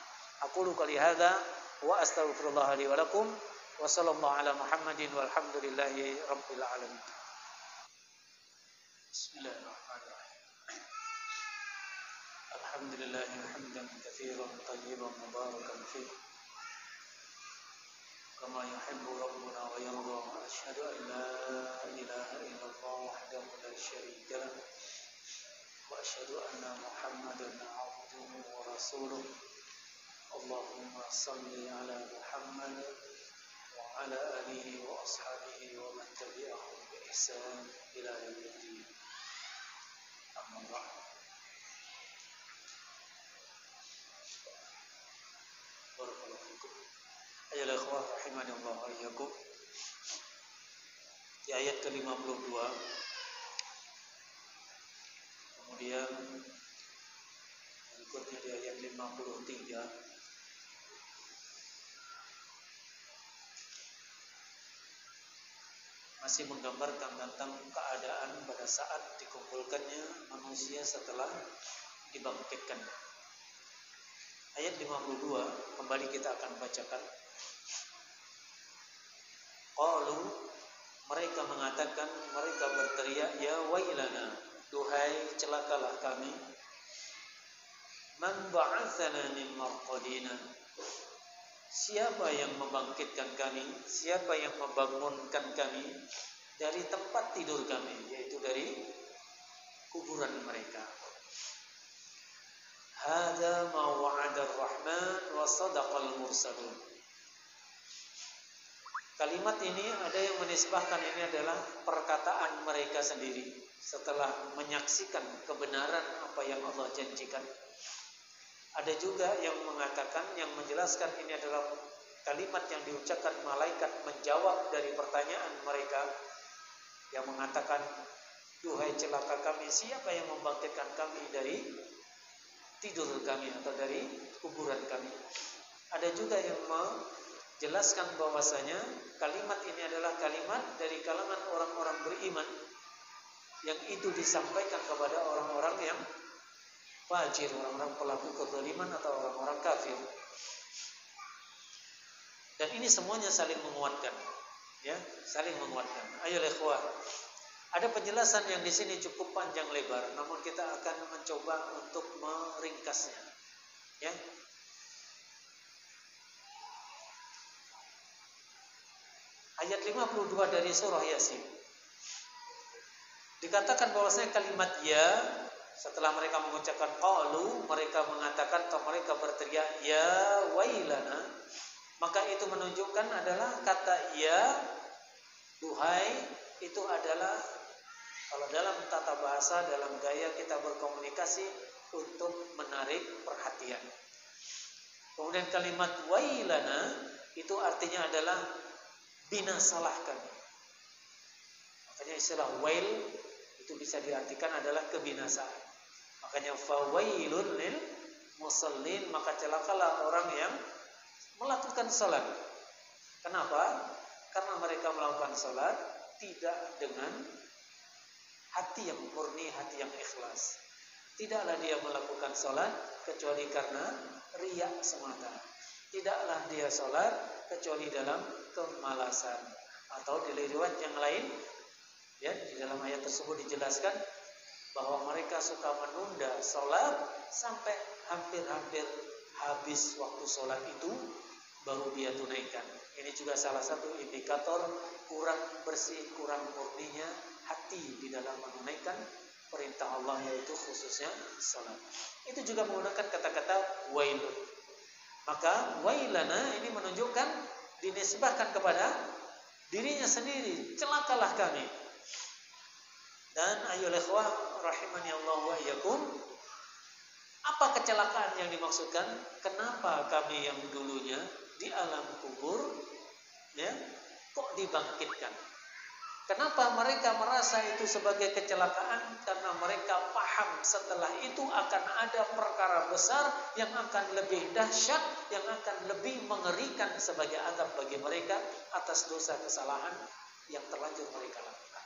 Aqulu qouli hadza wa astaghfirullah li wa lakum wa sallallahu ala Muhammadin walhamdulillahi rabbil alamin. Bismillahirrahmanirrahim. Alhamdulillahi hamdan katsiran tayyiban mubarakan fihi kama yuhibbu rabbuna wa yarda. Asyhadu an la ilaha illallah wahdahu la syarika lahu wa asyhadu anna Muhammadan abduhu wa rasuluh. Allahumma salli ala Muhammad wa ala alihi wa ashabihi wa man tabi'ahum bi ihsan ila yaumil amma ba'd. Barakallahu fikum. Ayolah ikhwah rahimani Allah wa iyyakum. Di ayat ke-52, kemudian berikutnya di ayat 53, masih menggambarkan tentang keadaan pada saat dikumpulkannya manusia setelah dibangkitkan. Ayat 52 kembali kita akan bacakan. Qalu, mereka mengatakan, mereka berteriak, ya wailana, duhai celakalah kami. Man ba'atsana min marqadina, siapa yang membangkitkan kami, siapa yang membangunkan kami dari tempat tidur kami, yaitu dari kuburan mereka. Hadza ma wa'ada ar-rahman wa sadaqal mursalun. Kalimat ini ada yang menisbahkan ini adalah perkataan mereka sendiri setelah menyaksikan kebenaran apa yang Allah janjikan. Ada juga yang mengatakan, yang menjelaskan ini adalah kalimat yang diucapkan malaikat menjawab dari pertanyaan mereka yang mengatakan, duhai celaka kami, siapa yang membangkitkan kami dari tidur kami atau dari kuburan kami. Ada juga yang menjelaskan bahwasanya kalimat ini adalah kalimat dari kalangan orang-orang beriman yang itu disampaikan kepada orang-orang yang fajir, orang-orang pelaku kezaliman atau orang-orang kafir. Dan ini semuanya saling menguatkan, ya, saling menguatkan. Ayo ikhwah. Ada penjelasan yang di sini cukup panjang lebar, namun kita akan mencoba untuk meringkasnya, ya. Ayat 52 dari surah Yasin. Dikatakan bahwasanya kalimat ya, setelah mereka mengucapkan qalu, mereka mengatakan atau mereka berteriak ya wailana, maka itu menunjukkan adalah kata ya, duhai, itu adalah kalau dalam tata bahasa, dalam gaya kita berkomunikasi untuk menarik perhatian. Kemudian kalimat wailana itu artinya adalah binasalah kami. Makanya istilah wail itu bisa diartikan adalah kebinasaan. Makanya fawailun lil musallin, maka celakalah orang yang melakukan salat. Kenapa? Karena mereka melakukan salat tidak dengan hati yang murni, hati yang ikhlas. Tidaklah dia melakukan salat kecuali karena riya semata. Tidaklah dia salat kecuali dalam kemalasan. Atau di riwayat yang lain, ya, di dalam ayat tersebut dijelaskan bahwa mereka suka menunda sholat sampai hampir-hampir habis waktu sholat itu baru dia tunaikan. Ini juga salah satu indikator kurang bersih, kurang murninya hati di dalam menunaikan perintah Allah, yaitu khususnya sholat. Itu juga menggunakan kata-kata wailun. Maka wailana ini menunjukkan dinisbahkan kepada dirinya sendiri, celakalah kami. Dan ayolah ikhwah rahimani Allah wa iyyakum, apa kecelakaan yang dimaksudkan? Kenapa kami yang dulunya di alam kubur, ya, kok dibangkitkan? Kenapa mereka merasa itu sebagai kecelakaan? Karena mereka paham setelah itu akan ada perkara besar yang akan lebih dahsyat, yang akan lebih mengerikan sebagai azab bagi mereka atas dosa kesalahan yang terlanjur mereka lakukan.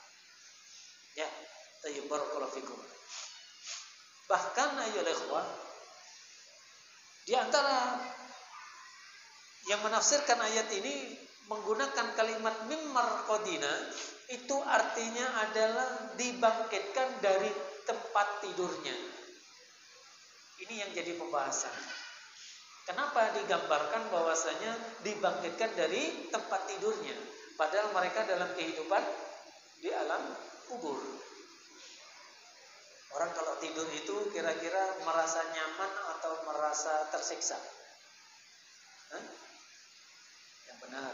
Ya, tayyib, barakallahu fikum. Bahkan ayolah ikhwah, di antara yang menafsirkan ayat ini menggunakan kalimat mimmar qadina, itu artinya adalah dibangkitkan dari tempat tidurnya. Ini yang jadi pembahasan. Kenapa digambarkan bahwasanya dibangkitkan dari tempat tidurnya, padahal mereka dalam kehidupan di alam kubur. Orang kalau tidur itu kira-kira merasa nyaman atau merasa tersiksa? Yang benar.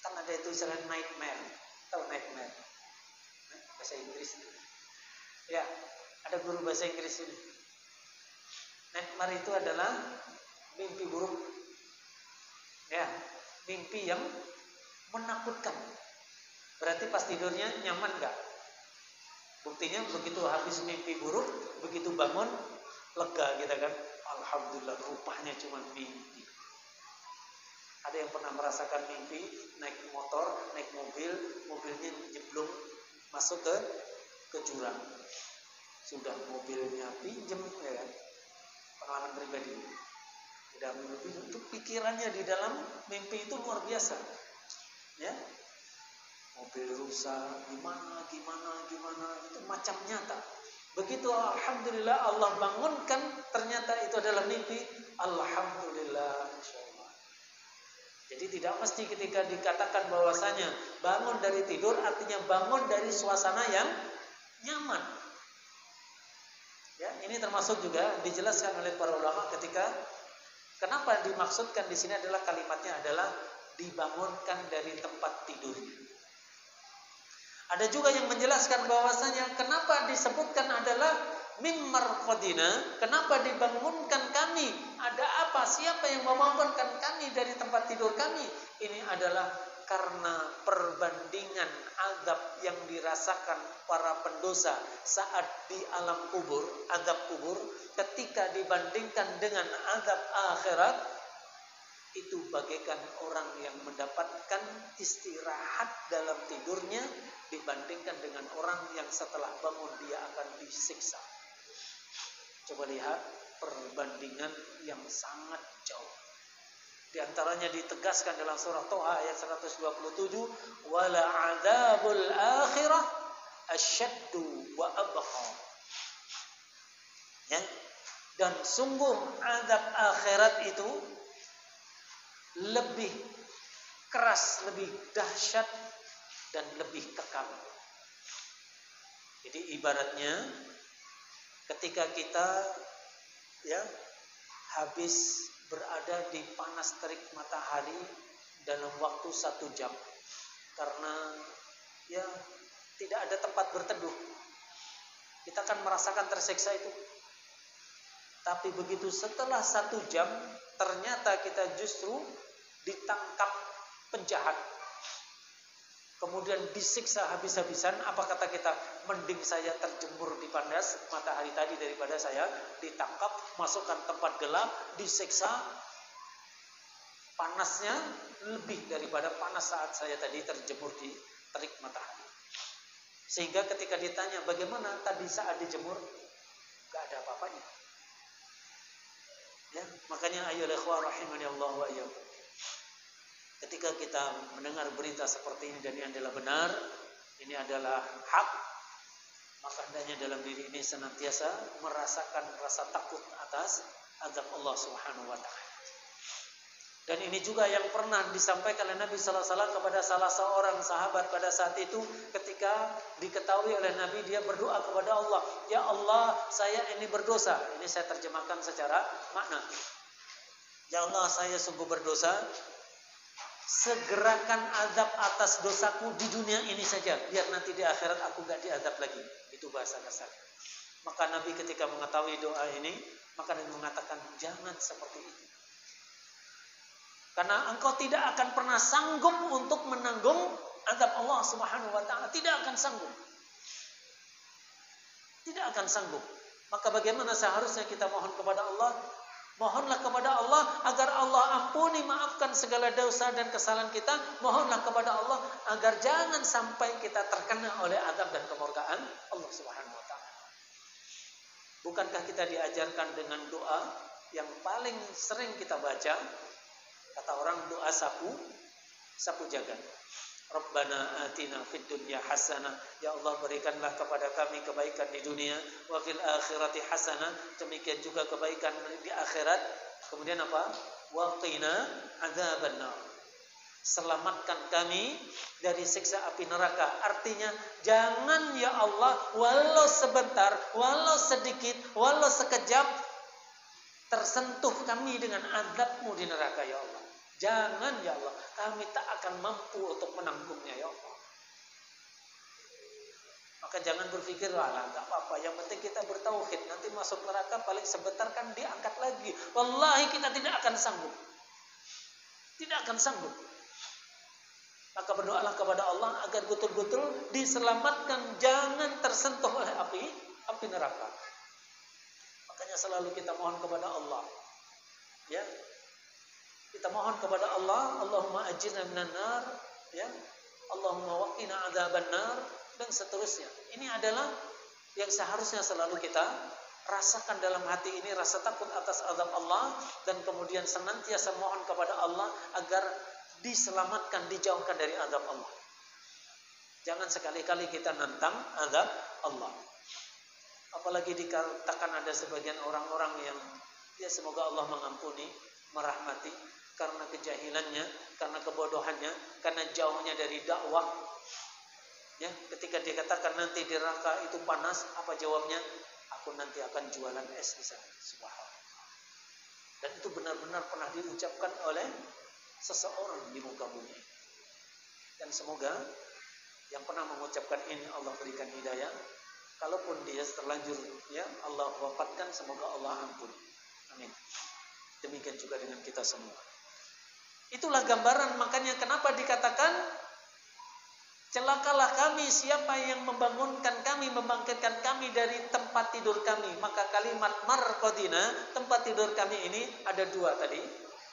Kan ada itu istilah nightmare. Tahu nightmare? Bahasa Inggris. Ya, ada guru bahasa Inggris ini. Nightmare itu adalah mimpi buruk. Ya, mimpi yang menakutkan. Berarti pas tidurnya nyaman gak? Buktinya begitu habis mimpi buruk, begitu bangun lega kita kan. Alhamdulillah, rupanya cuma mimpi. Ada yang pernah merasakan mimpi naik motor, naik mobil, mobilnya jeblok masuk ke jurang. Sudah mobilnya pinjem, ya kan? Pengalaman pribadi. Tidak mimpi itu pikirannya di dalam mimpi itu luar biasa. Ya. Mobil rusak, gimana itu macam nyata. Begitu alhamdulillah Allah bangunkan, ternyata itu adalah mimpi. Alhamdulillah, insyaallah. Jadi tidak mesti ketika dikatakan bahwasanya bangun dari tidur artinya bangun dari suasana yang nyaman. Ya, ini termasuk juga dijelaskan oleh para ulama ketika kenapa dimaksudkan di sini adalah kalimatnya adalah dibangunkan dari tempat tidur. Ada juga yang menjelaskan bahwasanya kenapa disebutkan adalah mimmar qadina, kenapa dibangunkan kami? Ada apa? Siapa yang membangunkan kami dari tempat tidur kami? Ini adalah karena perbandingan azab yang dirasakan para pendosa saat di alam kubur, azab kubur, ketika dibandingkan dengan azab akhirat, itu bagaikan orang yang mendapatkan istirahat dalam tidurnya dibandingkan dengan orang yang setelah bangun dia akan disiksa. Coba lihat perbandingan yang sangat jauh. Di antaranya ditegaskan dalam surah Toha ayat 127, wala adzabul akhirah asyaddu wa abqa. Ya. Dan sungguh azab akhirat itu lebih keras, lebih dahsyat dan lebih kekal. Jadi ibaratnya ketika kita habis berada di panas terik matahari dalam waktu 1 jam karena tidak ada tempat berteduh, kita akan merasakan tersiksa itu. Tapi begitu setelah 1 jam ternyata kita justru ditangkap penjahat, kemudian disiksa habis-habisan. Apa kata kita? Mending saya terjemur di panas matahari tadi daripada saya ditangkap, masukkan tempat gelap, disiksa. Panasnya lebih daripada panas saat saya tadi terjemur di terik matahari. Sehingga ketika ditanya bagaimana tadi saat dijemur, gak ada apa-apanya. Ya, makanya ayo ikhwah rahimani Allah wa iyyakum. Ketika kita mendengar berita seperti ini dan ini adalah benar, ini adalah hak, maka hendaknya dalam diri ini senantiasa merasakan rasa takut atas azab Allah Subhanahu wa taala. Dan ini juga yang pernah disampaikan oleh Nabi sallallahu alaihi wasallam kepada salah seorang sahabat pada saat itu ketika diketahui oleh Nabi dia berdoa kepada Allah, "Ya Allah, saya ini berdosa." Ini saya terjemahkan secara makna. "Ya Allah, saya sungguh berdosa. Segerakan azab atas dosaku di dunia ini saja, biar nanti di akhirat aku gak diazab lagi." Itu bahasa kasar. Maka Nabi ketika mengetahui doa ini, maka Nabi mengatakan, jangan seperti itu. Karena engkau tidak akan pernah sanggup untuk menanggung azab Allah Subhanahu wa taala, tidak akan sanggup. Tidak akan sanggup. Maka bagaimana seharusnya kita mohon kepada Allah? Mohonlah kepada Allah agar Allah ampuni, maafkan segala dosa dan kesalahan kita. Mohonlah kepada Allah agar jangan sampai kita terkena oleh azab dan kemurkaan Allah Subhanahu wa taala. Bukankah kita diajarkan dengan doa yang paling sering kita baca? Kata orang doa sapu jagat. Rabbana atina fid dunya hasanah. Ya Allah, berikanlah kepada kami kebaikan di dunia, wa fil akhirati hasanah, demikian juga kebaikan di akhirat. Kemudian apa? Wa qina adzabannar. Selamatkan kami dari siksa api neraka. Artinya jangan ya Allah, walau sebentar, walau sedikit, walau sekejap, tersentuh kami dengan azab-Mu di neraka ya Allah. Jangan ya Allah, kami tak akan mampu untuk menanggungnya ya Allah. Maka jangan berpikir, alah gak apa-apa, yang penting kita bertauhid, nanti masuk neraka paling sebentar kan diangkat lagi. Wallahi kita tidak akan sanggup. Tidak akan sanggup. Maka berdoalah kepada Allah agar betul-betul diselamatkan, jangan tersentuh oleh api neraka. Makanya selalu kita mohon kepada Allah. Ya. Kita mohon kepada Allah, Allahumma ajirna minan nar, ya. Allahumma waqina adzaban nar, dan seterusnya. Ini adalah yang seharusnya selalu kita rasakan dalam hati ini, rasa takut atas azab Allah, dan kemudian senantiasa mohon kepada Allah agar diselamatkan, dijauhkan dari azab Allah. Jangan sekali-kali kita nantang azab Allah. Apalagi dikatakan ada sebagian orang-orang yang ya semoga Allah mengampuni, merahmati, karena kejahilannya, karena kebodohannya, karena jauhnya dari dakwah. Ya, ketika dikatakan nanti di neraka itu panas, apa jawabnya? Aku nanti akan jualan es di sana. Subhanallah. Dan itu benar-benar pernah diucapkan oleh seseorang di muka bumi. Dan semoga yang pernah mengucapkan ini Allah berikan hidayah. Kalaupun dia terlanjur ya Allah wafatkan, semoga Allah ampuni. Amin. Demikian juga dengan kita semua. Itulah gambaran, makanya kenapa dikatakan celakalah kami siapa yang membangunkan kami, membangkitkan kami dari tempat tidur kami. Maka kalimat marqadina, tempat tidur kami ini ada dua tadi.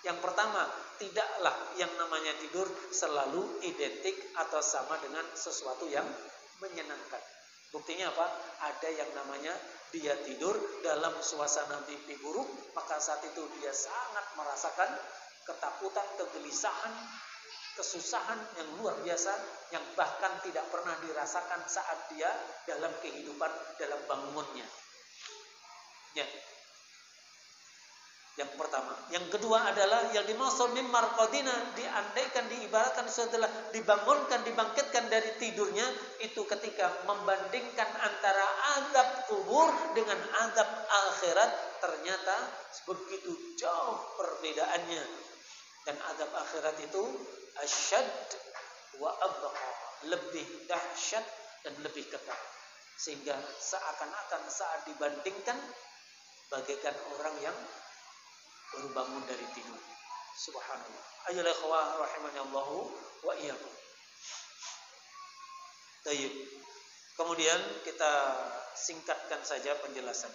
Yang pertama, tidaklah yang namanya tidur selalu identik atau sama dengan sesuatu yang menyenangkan. Buktinya apa? Ada yang namanya dia tidur dalam suasana mimpi buruk, maka saat itu dia sangat merasakan ketakutan, kegelisahan, kesusahan yang luar biasa, yang bahkan tidak pernah dirasakan saat dia dalam kehidupan, dalam bangunnya. Ya. Yang pertama. Yang kedua adalah yang dimaksud mim marqadina, diandaikan, diibaratkan setelah dibangunkan, dibangkitkan dari tidurnya, itu ketika membandingkan antara azab kubur dengan azab akhirat, ternyata begitu jauh perbedaannya. Dan azab akhirat itu asyad wa abqa, lebih dahsyat dan lebih kekal. Sehingga seakan-akan saat dibandingkan bagaikan orang yang baru bangun dari tidur. Subhanallah. Ayyuhal ikhwah rahimanallahu wa iyyakum. Baik. Kemudian kita singkatkan saja penjelasan.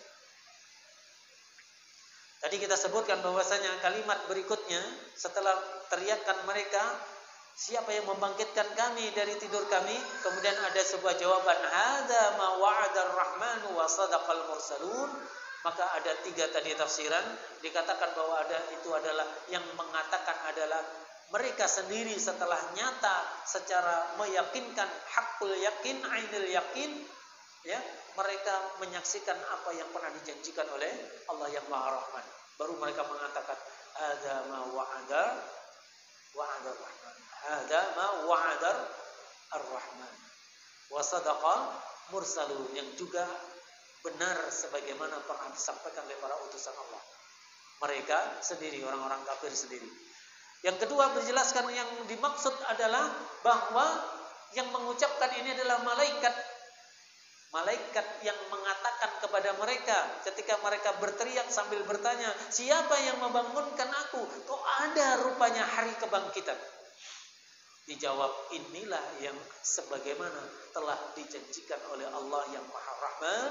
Tadi kita sebutkan bahwasanya kalimat berikutnya setelah teriakan mereka, siapa yang membangkitkan kami dari tidur kami? Kemudian ada sebuah jawaban, hadza ma wa'adar rahmanu wa sadaqal mursalun. Maka ada tiga tadi tafsiran, dikatakan bahwa itu adalah yang mengatakan adalah mereka sendiri setelah nyata secara meyakinkan, hakul yakin, ainul yakin, ya, mereka menyaksikan apa yang pernah dijanjikan oleh Allah yang Maha Rahman. Baru mereka mengatakan hadza ma wa'adar rahman. Hadza ma wa'adar ar-rahman. Wa sadaqal mursalun, yang juga benar sebagaimana pernah disampaikan oleh para utusan Allah. Mereka sendiri, orang-orang kafir sendiri. Yang kedua berjelaskan yang dimaksud adalah bahwa yang mengucapkan ini adalah malaikat. Malaikat yang mengatakan kepada mereka ketika mereka berteriak sambil bertanya, siapa yang membangunkan aku? Kok ada rupanya hari kebangkitan? Dijawab, inilah yang sebagaimana telah dijanjikan oleh Allah yang Maha Rahman,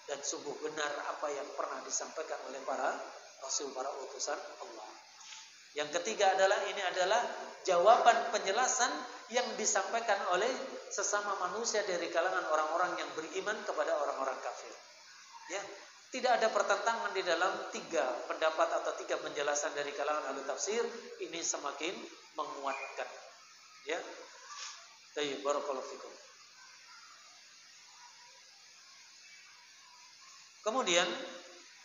dan sungguh benar apa yang pernah disampaikan oleh para rasul, para utusan Allah. Yang ketiga adalah ini adalah jawaban penjelasan yang disampaikan oleh sesama manusia dari kalangan orang-orang yang beriman kepada orang-orang kafir. Ya, tidak ada pertentangan di dalam tiga pendapat atau tiga penjelasan dari kalangan ahli tafsir. Ini semakin menguatkan. Ya, tayyib, barakallahu fikum. Kemudian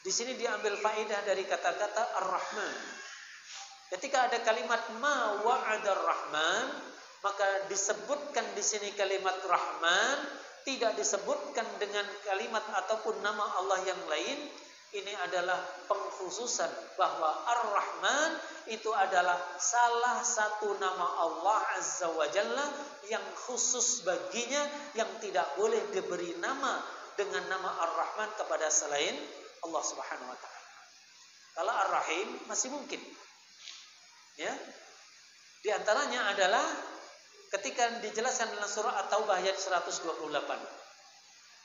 di sini diambil faedah dari kata-kata Ar-Rahman. Ketika ada kalimat ma wa'adar Rahman, maka disebutkan di sini kalimat Rahman, tidak disebutkan dengan kalimat ataupun nama Allah yang lain. Ini adalah pengkhususan bahwa Ar-Rahman itu adalah salah satu nama Allah Azza wa Jalla yang khusus baginya, yang tidak boleh diberi nama dengan nama Ar-Rahman kepada selain Allah Subhanahu wa taala. Kalau Ar-Rahim masih mungkin. Ya. Di antaranya adalah ketika dijelaskan dalam surah At-Taubah ayat 128.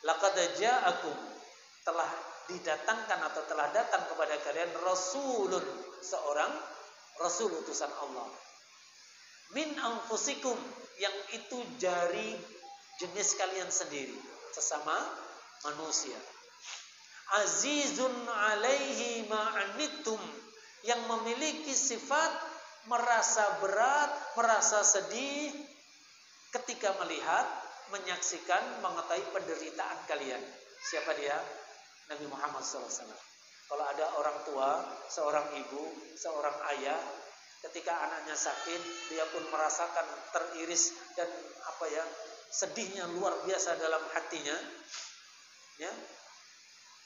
Laqad ja'akum, telah didatangkan atau telah datang kepada kalian rasulun, seorang Rasul utusan Allah. Min anfusikum, yang itu dari jenis kalian sendiri, sesama manusia. Azizun alaihi ma'anittum, yang memiliki sifat merasa berat, merasa sedih ketika melihat, menyaksikan, mengetahui penderitaan kalian. Siapa dia? Nabi Muhammad SAW. Kalau ada orang tua, seorang ibu, seorang ayah, ketika anaknya sakit, dia pun merasakan teriris dan sedihnya luar biasa dalam hatinya. Ya,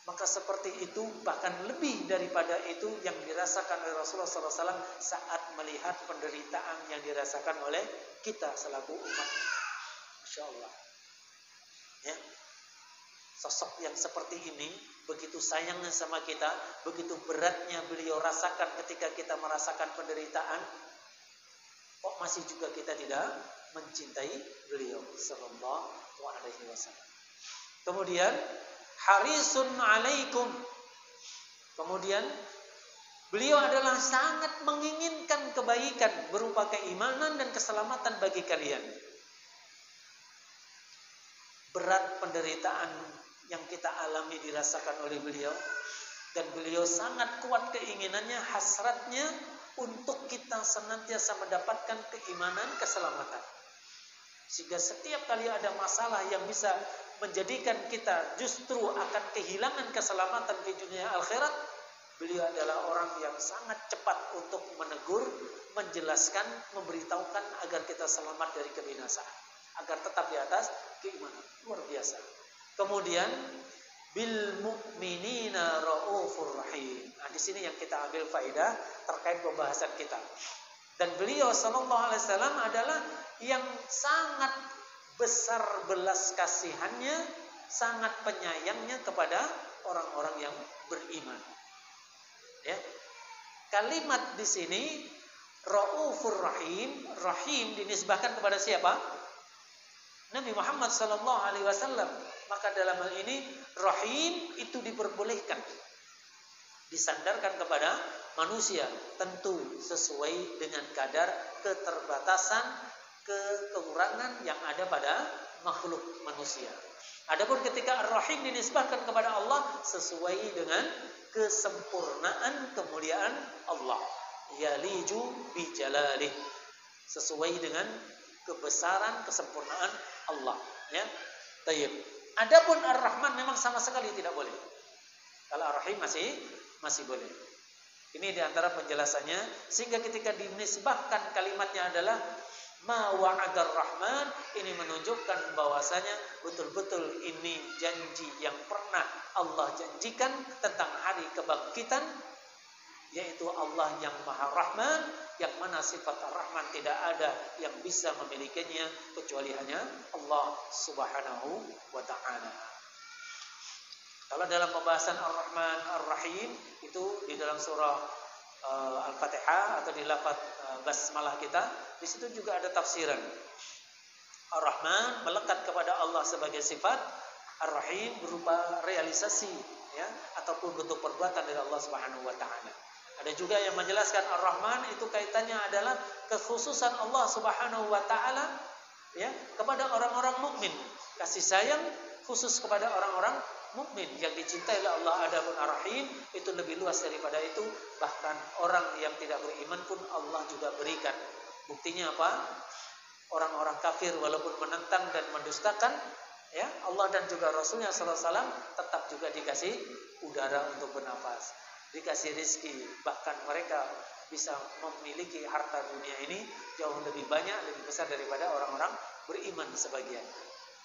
maka seperti itu, bahkan lebih daripada itu yang dirasakan oleh Rasulullah SAW saat melihat penderitaan yang dirasakan oleh kita selaku umat. Masya Allah. Ya, sosok yang seperti ini, begitu sayangnya sama kita, begitu beratnya beliau rasakan ketika kita merasakan penderitaan, kok masih juga kita tidak mencintai beliau sallallahu alaihi wasallam. Kemudian harisun alaikum, kemudian beliau adalah sangat menginginkan kebaikan berupa keimanan dan keselamatan bagi kalian. Berat penderitaan yang kita alami dirasakan oleh beliau, dan beliau sangat kuat keinginannya, hasratnya untuk kita senantiasa mendapatkan keimanan, keselamatan. Sehingga setiap kali ada masalah yang bisa menjadikan kita justru akan kehilangan keselamatan di dunia akhirat, beliau adalah orang yang sangat cepat untuk menegur, menjelaskan, memberitahukan agar kita selamat dari kebinasaan, agar tetap di atas keimanan. Luar biasa. Kemudian bil mu'minina raufur rahim. Nah, di sini yang kita ambil faedah terkait pembahasan kita. Dan beliau sallallahu alaihi wasallam adalah yang sangat besar belas kasihannya, sangat penyayangnya kepada orang-orang yang beriman. Ya. Kalimat di sini raufur rahim, rahim dinisbahkan kepada siapa? Nabi Muhammad sallallahu alaihi wasallam. Maka dalam hal ini rahim itu diperbolehkan, disandarkan kepada manusia, tentu sesuai dengan kadar keterbatasan, kekurangan yang ada pada makhluk manusia. Adapun ketika ar-rahim dinisbahkan kepada Allah, sesuai dengan kesempurnaan kemuliaan Allah, yaliju bi jalalih, sesuai dengan kebesaran kesempurnaan Allah, ya. Tayyib. Adapun Ar-Rahman memang sama sekali tidak boleh. Kalau Ar-Rahim masih boleh. Ini diantara penjelasannya, sehingga ketika dinisbahkan kalimatnya adalah ma wa'adar Rahman, ini menunjukkan bahwasanya betul-betul ini janji yang pernah Allah janjikan tentang hari kebangkitan, yaitu Allah yang Maha Rahman, yang mana sifat Ar-Rahman tidak ada yang bisa memilikinya kecuali hanya Allah Subhanahu wa ta'ala. Kalau dalam pembahasan Ar-Rahman Ar-Rahim itu di dalam surah Al-Fatihah atau di lafaz basmalah kita, di situ juga ada tafsiran. Ar-Rahman melekat kepada Allah sebagai sifat, Ar-Rahim berupa realisasi, ya, ataupun bentuk perbuatan dari Allah Subhanahu wa ta'ala. Ada juga yang menjelaskan Ar-Rahman itu kaitannya adalah kekhususan Allah Subhanahu wa ta'ala, ya, kepada orang-orang mukmin. Kasih sayang khusus kepada orang-orang mukmin yang dicintai oleh Allah. Adapun Ar-Rahim itu lebih luas daripada itu, bahkan orang yang tidak beriman pun Allah juga berikan. Buktinya apa? Orang-orang kafir walaupun menentang dan mendustakan, ya, Allah dan juga Rasulnya sallallahu alaihi wasallam, tetap juga dikasih udara untuk bernafas, dikasih rezeki, bahkan mereka bisa memiliki harta dunia ini jauh lebih banyak, lebih besar daripada orang-orang beriman sebagian.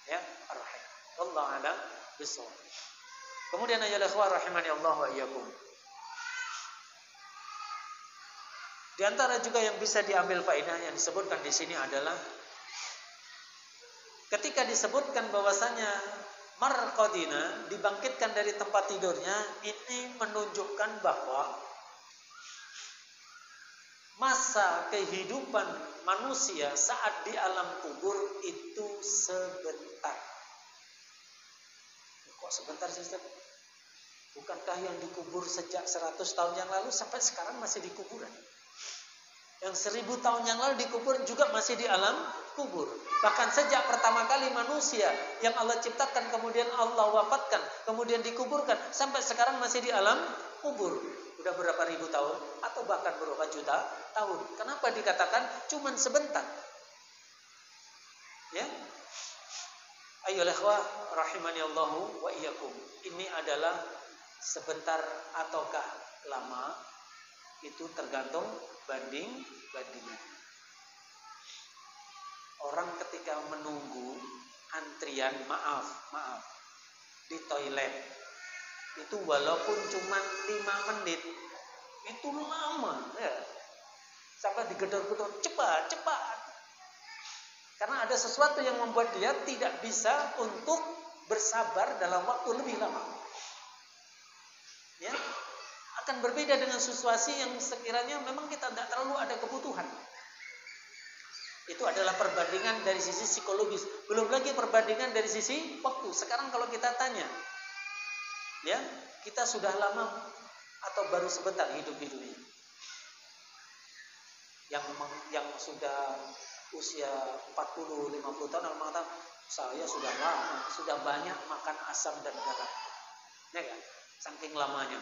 Ya, Ar-Rahim. Wallahu a'lam bishawab. Kemudian ayat ikhwah rahimani Allah wa iyyakum. Di antara juga yang bisa diambil faedah yang disebutkan di sini adalah ketika disebutkan bahwasanya Marqadina dibangkitkan dari tempat tidurnya, ini menunjukkan bahwa masa kehidupan manusia saat di alam kubur itu sebentar. Kok sebentar sih, Ustaz? Bukankah yang dikubur sejak 100 tahun yang lalu sampai sekarang masih di kuburan? Yang 1000 tahun yang lalu dikubur juga masih di alam kubur. Bahkan sejak pertama kali manusia yang Allah ciptakan, kemudian Allah wafatkan, kemudian dikuburkan, sampai sekarang masih di alam kubur. Udah berapa ribu tahun atau bahkan berapa juta tahun. Kenapa dikatakan cuman sebentar? Ya. Ayolah ikhwah rahimani Allahu wa iyyakum. Ini adalah sebentar ataukah lama, itu tergantung bandingan. Orang ketika menunggu antrian, maaf, di toilet, itu walaupun cuma 5 menit, itu lama ya. Sampai digedor-gedor, cepat. Karena ada sesuatu yang membuat dia tidak bisa untuk bersabar dalam waktu lebih lama. Ya, akan berbeda dengan situasi yang sekiranya memang kita tidak terlalu ada kebutuhan. Itu adalah perbandingan dari sisi psikologis. Belum lagi perbandingan dari sisi waktu. Sekarang kalau kita tanya, ya, kita sudah lama atau baru sebentar hidup di dunia? Yang sudah usia 40-50 tahun orang mengatakan, saya sudah lama, sudah banyak makan asam dan garam. Ya kan? Saking lamanya.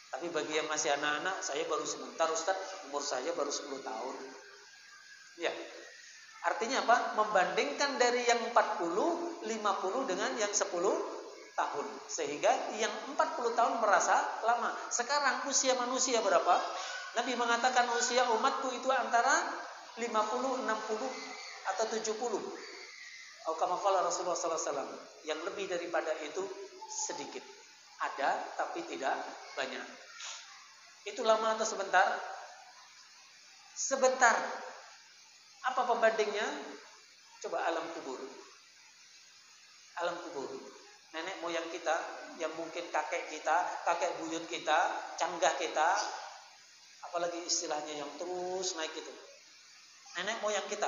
Tapi bagi yang masih anak-anak, saya baru sebentar Ustaz, umur saya baru 10 tahun. Ya. Artinya apa? Membandingkan dari yang 40, 50 dengan yang 10 tahun. Sehingga yang 40 tahun merasa lama. Sekarang usia manusia berapa? Nabi mengatakan usia umatku itu antara 50, 60 atau 70. Atau kama qala Rasulullah sallallahu alaihi wasallam, yang lebih daripada itu sedikit. Ada tapi tidak banyak. Itu lama atau sebentar? Sebentar. Apa pembandingnya? Coba alam kubur. Alam kubur. Nenek moyang kita, yang mungkin kakek kita, kakek buyut kita, canggah kita, apalagi istilahnya yang terus naik itu. Nenek moyang kita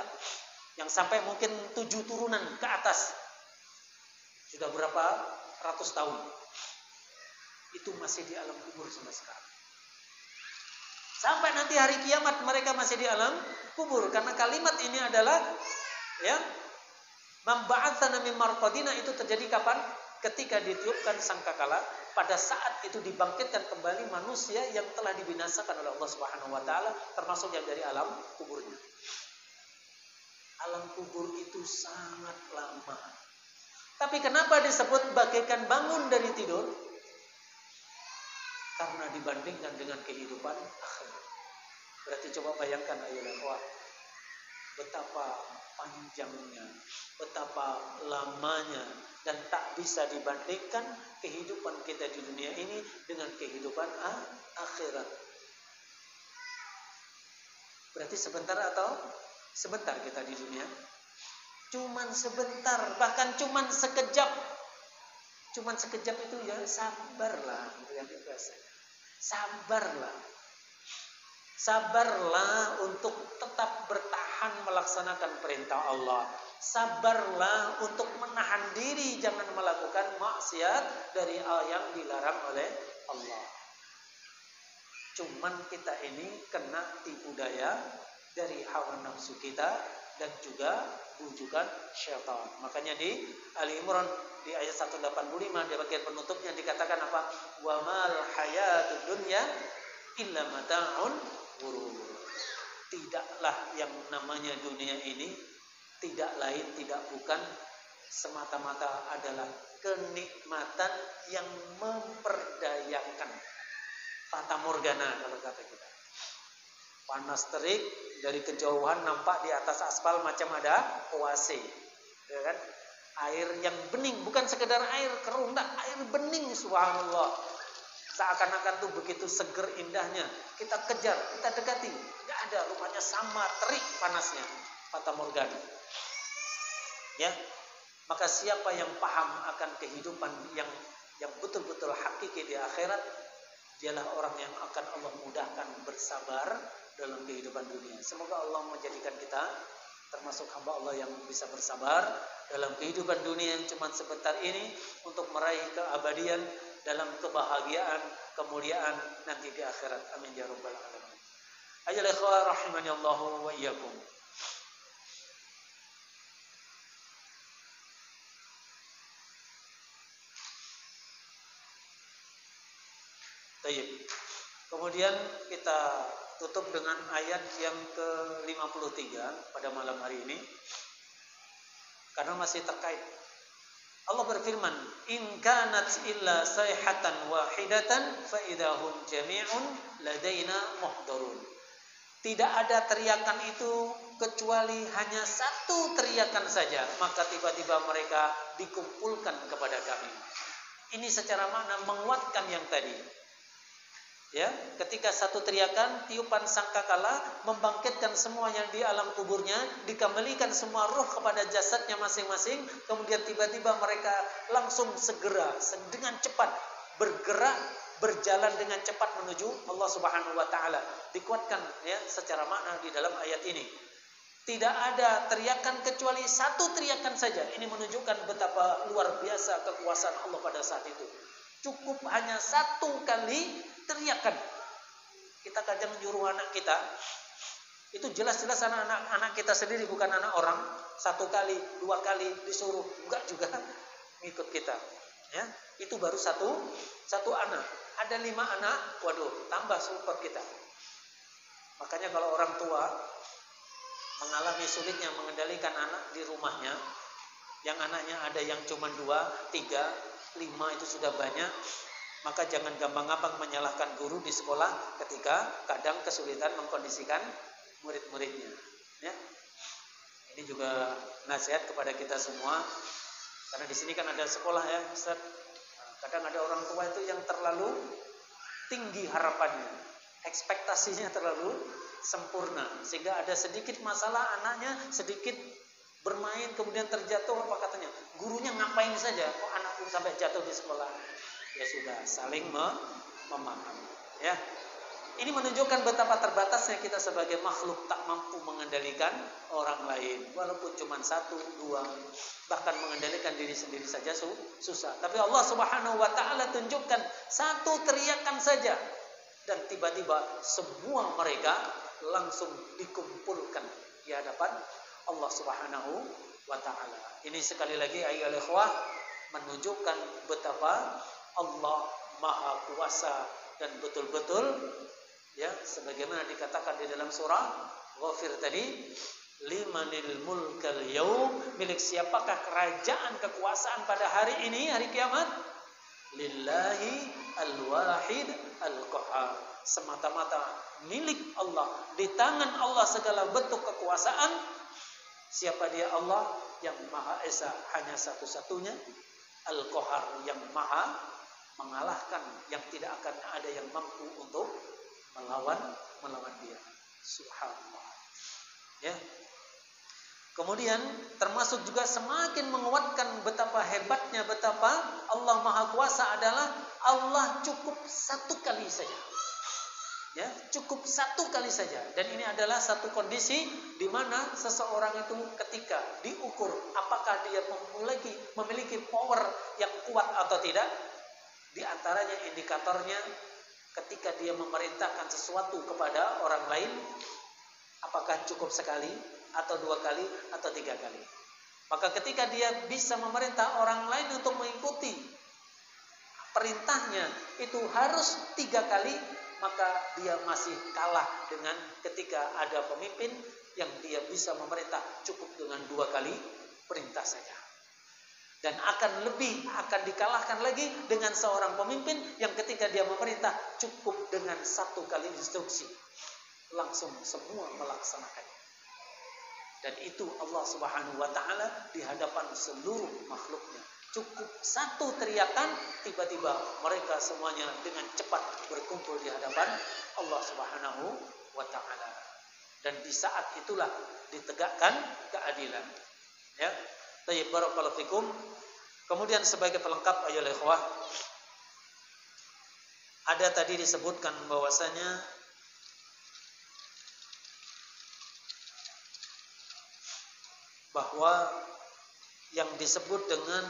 yang sampai mungkin 7 turunan ke atas, sudah berapa ratus tahun, itu masih di alam kubur sampai sekarang. Sampai nanti hari kiamat mereka masih di alam kubur. Karena kalimat ini adalah, ya, memba'atsana min marqadina, itu terjadi kapan? Ketika ditiupkan sangkakala, pada saat itu dibangkitkan kembali manusia yang telah dibinasakan oleh Allah Subhanahu wa taala, termasuk yang dari alam kuburnya. Alam kubur itu sangat lama. Tapi kenapa disebut bagaikan bangun dari tidur? Karena dibandingkan dengan kehidupan akhirat. Berarti coba bayangkan ayolah, betapa panjangnya, betapa lamanya, dan tak bisa dibandingkan kehidupan kita di dunia ini dengan kehidupan akhirat. Berarti sebentar atau sebentar kita di dunia? Cuman sebentar, bahkan cuman sekejap. Cuman sekejap itu ya sabarlah, yang biasanya. Sabarlah. Sabarlah untuk tetap bertahan melaksanakan perintah Allah. Sabarlah untuk menahan diri jangan melakukan maksiat dari yang dilarang oleh Allah. Cuman kita ini kena tipu daya dari hawa nafsu kita dan juga bujukan syaitan. Makanya di Ali Imran di ayat 185 di bagian penutupnya dikatakan apa? Wa mal hayatud dunya illa mata'un ghurur. Tidaklah yang namanya dunia ini tidak lain tidak bukan semata-mata adalah kenikmatan yang memperdayakan. Fata morgana kalau kata kita. Panas terik dari kejauhan nampak di atas aspal macam ada oase, ya kan? Air yang bening, bukan sekedar air keruh, air bening, subhanallah. Seakan-akan tuh begitu seger indahnya. Kita kejar, kita dekati, tidak ada, rupanya sama terik panasnya. Fata morgana. Ya, maka siapa yang paham akan kehidupan yang betul-betul hakiki di akhirat, dialah orang yang akan Allah mudahkan bersabar dalam kehidupan dunia. Semoga Allah menjadikan kita termasuk hamba Allah yang bisa bersabar dalam kehidupan dunia yang cuma sebentar ini untuk meraih keabadian dalam kebahagiaan, kemuliaan nanti di akhirat. Amin ya rabbal alamin. Ayyuhal ikhwah rahimanallahu wa iyyakum. Baik. Kemudian kita tutup dengan ayat yang ke-53 pada malam hari ini. Karena masih terkait. Allah berfirman, "In kanat illa sayhatan wahidatan fa idahum jami'un ladaina muhdharun." Tidak ada teriakan itu kecuali hanya satu teriakan saja, maka tiba-tiba mereka dikumpulkan kepada kami. Ini secara makna menguatkan yang tadi. Ya, ketika satu teriakan, tiupan sangkakala membangkitkan semua yang di alam kuburnya, dikembalikan semua ruh kepada jasadnya masing-masing, kemudian tiba-tiba mereka langsung segera dengan cepat bergerak, berjalan dengan cepat menuju Allah Subhanahu wa taala. Dikuatkan ya secara makna di dalam ayat ini. Tidak ada teriakan kecuali satu teriakan saja. Ini menunjukkan betapa luar biasa kekuasaan Allah pada saat itu. Cukup hanya satu kali teriakan. Kita kadang nyuruh anak kita, itu jelas-jelas anak kita sendiri, bukan anak orang. Satu kali, dua kali disuruh, enggak juga ngikut kita. Ya, itu baru satu anak. Ada 5 anak, waduh, tambah support kita. Makanya kalau orang tua mengalami sulitnya mengendalikan anak di rumahnya, yang anaknya ada yang cuma 2, 3, 5 itu sudah banyak, maka jangan gampang-gampang menyalahkan guru di sekolah ketika kadang kesulitan mengkondisikan murid-muridnya. Ya. Ini juga nasihat kepada kita semua, karena di sini kan ada sekolah ya, Ustaz. Kadang ada orang tua itu yang terlalu tinggi harapannya, ekspektasinya terlalu sempurna, sehingga ada sedikit masalah anaknya sedikit bermain kemudian terjatuh, apa katanya, gurunya ngapain saja kok anakku sampai jatuh di sekolah. Ya sudah, saling memahami ya. Ini menunjukkan betapa terbatasnya kita sebagai makhluk, tak mampu mengendalikan orang lain, walaupun cuma 1, 2, bahkan mengendalikan diri sendiri saja susah. Tapi Allah Subhanahu wa taala tunjukkan satu teriakan saja, dan tiba-tiba semua mereka langsung dikumpulkan di hadapan Allah Subhanahu wa taala. Ini sekali lagi ayyuhal ikhwah menunjukkan betapa Allah Maha Kuasa, dan betul-betul ya sebagaimana dikatakan di dalam surah Ghafir tadi, limanil mulkal yaum, milik siapakah kerajaan kekuasaan pada hari ini, hari kiamat? Lillahi al-wahid al-qahhar. Semata-mata milik Allah, di tangan Allah segala bentuk kekuasaan. Siapa dia? Allah yang Maha Esa, hanya satu-satunya, Al-Qahhar yang Maha mengalahkan, yang tidak akan ada yang mampu untuk melawan dia. Subhanallah. Ya. Kemudian termasuk juga semakin menguatkan betapa hebatnya, betapa Allah Maha Kuasa adalah Allah cukup satu kali saja. Ya, cukup satu kali saja. Dan ini adalah satu kondisi di mana seseorang itu ketika diukur apakah dia memiliki power yang kuat atau tidak. Di antaranya indikatornya ketika dia memerintahkan sesuatu kepada orang lain, apakah cukup sekali atau 2 kali atau 3 kali. Maka ketika dia bisa memerintah orang lain untuk mengikuti perintahnya itu harus 3 kali, maka dia masih kalah dengan ketika ada pemimpin yang dia bisa memerintah cukup dengan 2 kali perintah saja. Dan akan dikalahkan lagi dengan seorang pemimpin yang ketika dia memerintah cukup dengan 1 kali instruksi, langsung semua melaksanakannya. Dan itu Allah Subhanahu wa taala di hadapan seluruh makhluknya. Cukup 1 teriakan, tiba-tiba mereka semuanya dengan cepat berkumpul di hadapan Allah Subhanahu wa taala. Dan di saat itulah ditegakkan keadilan. Ya. Tayyib, barakallahu fikum. Kemudian sebagai pelengkap ayyuhal ikhwah, ada tadi disebutkan bahwasanya bahwa yang disebut dengan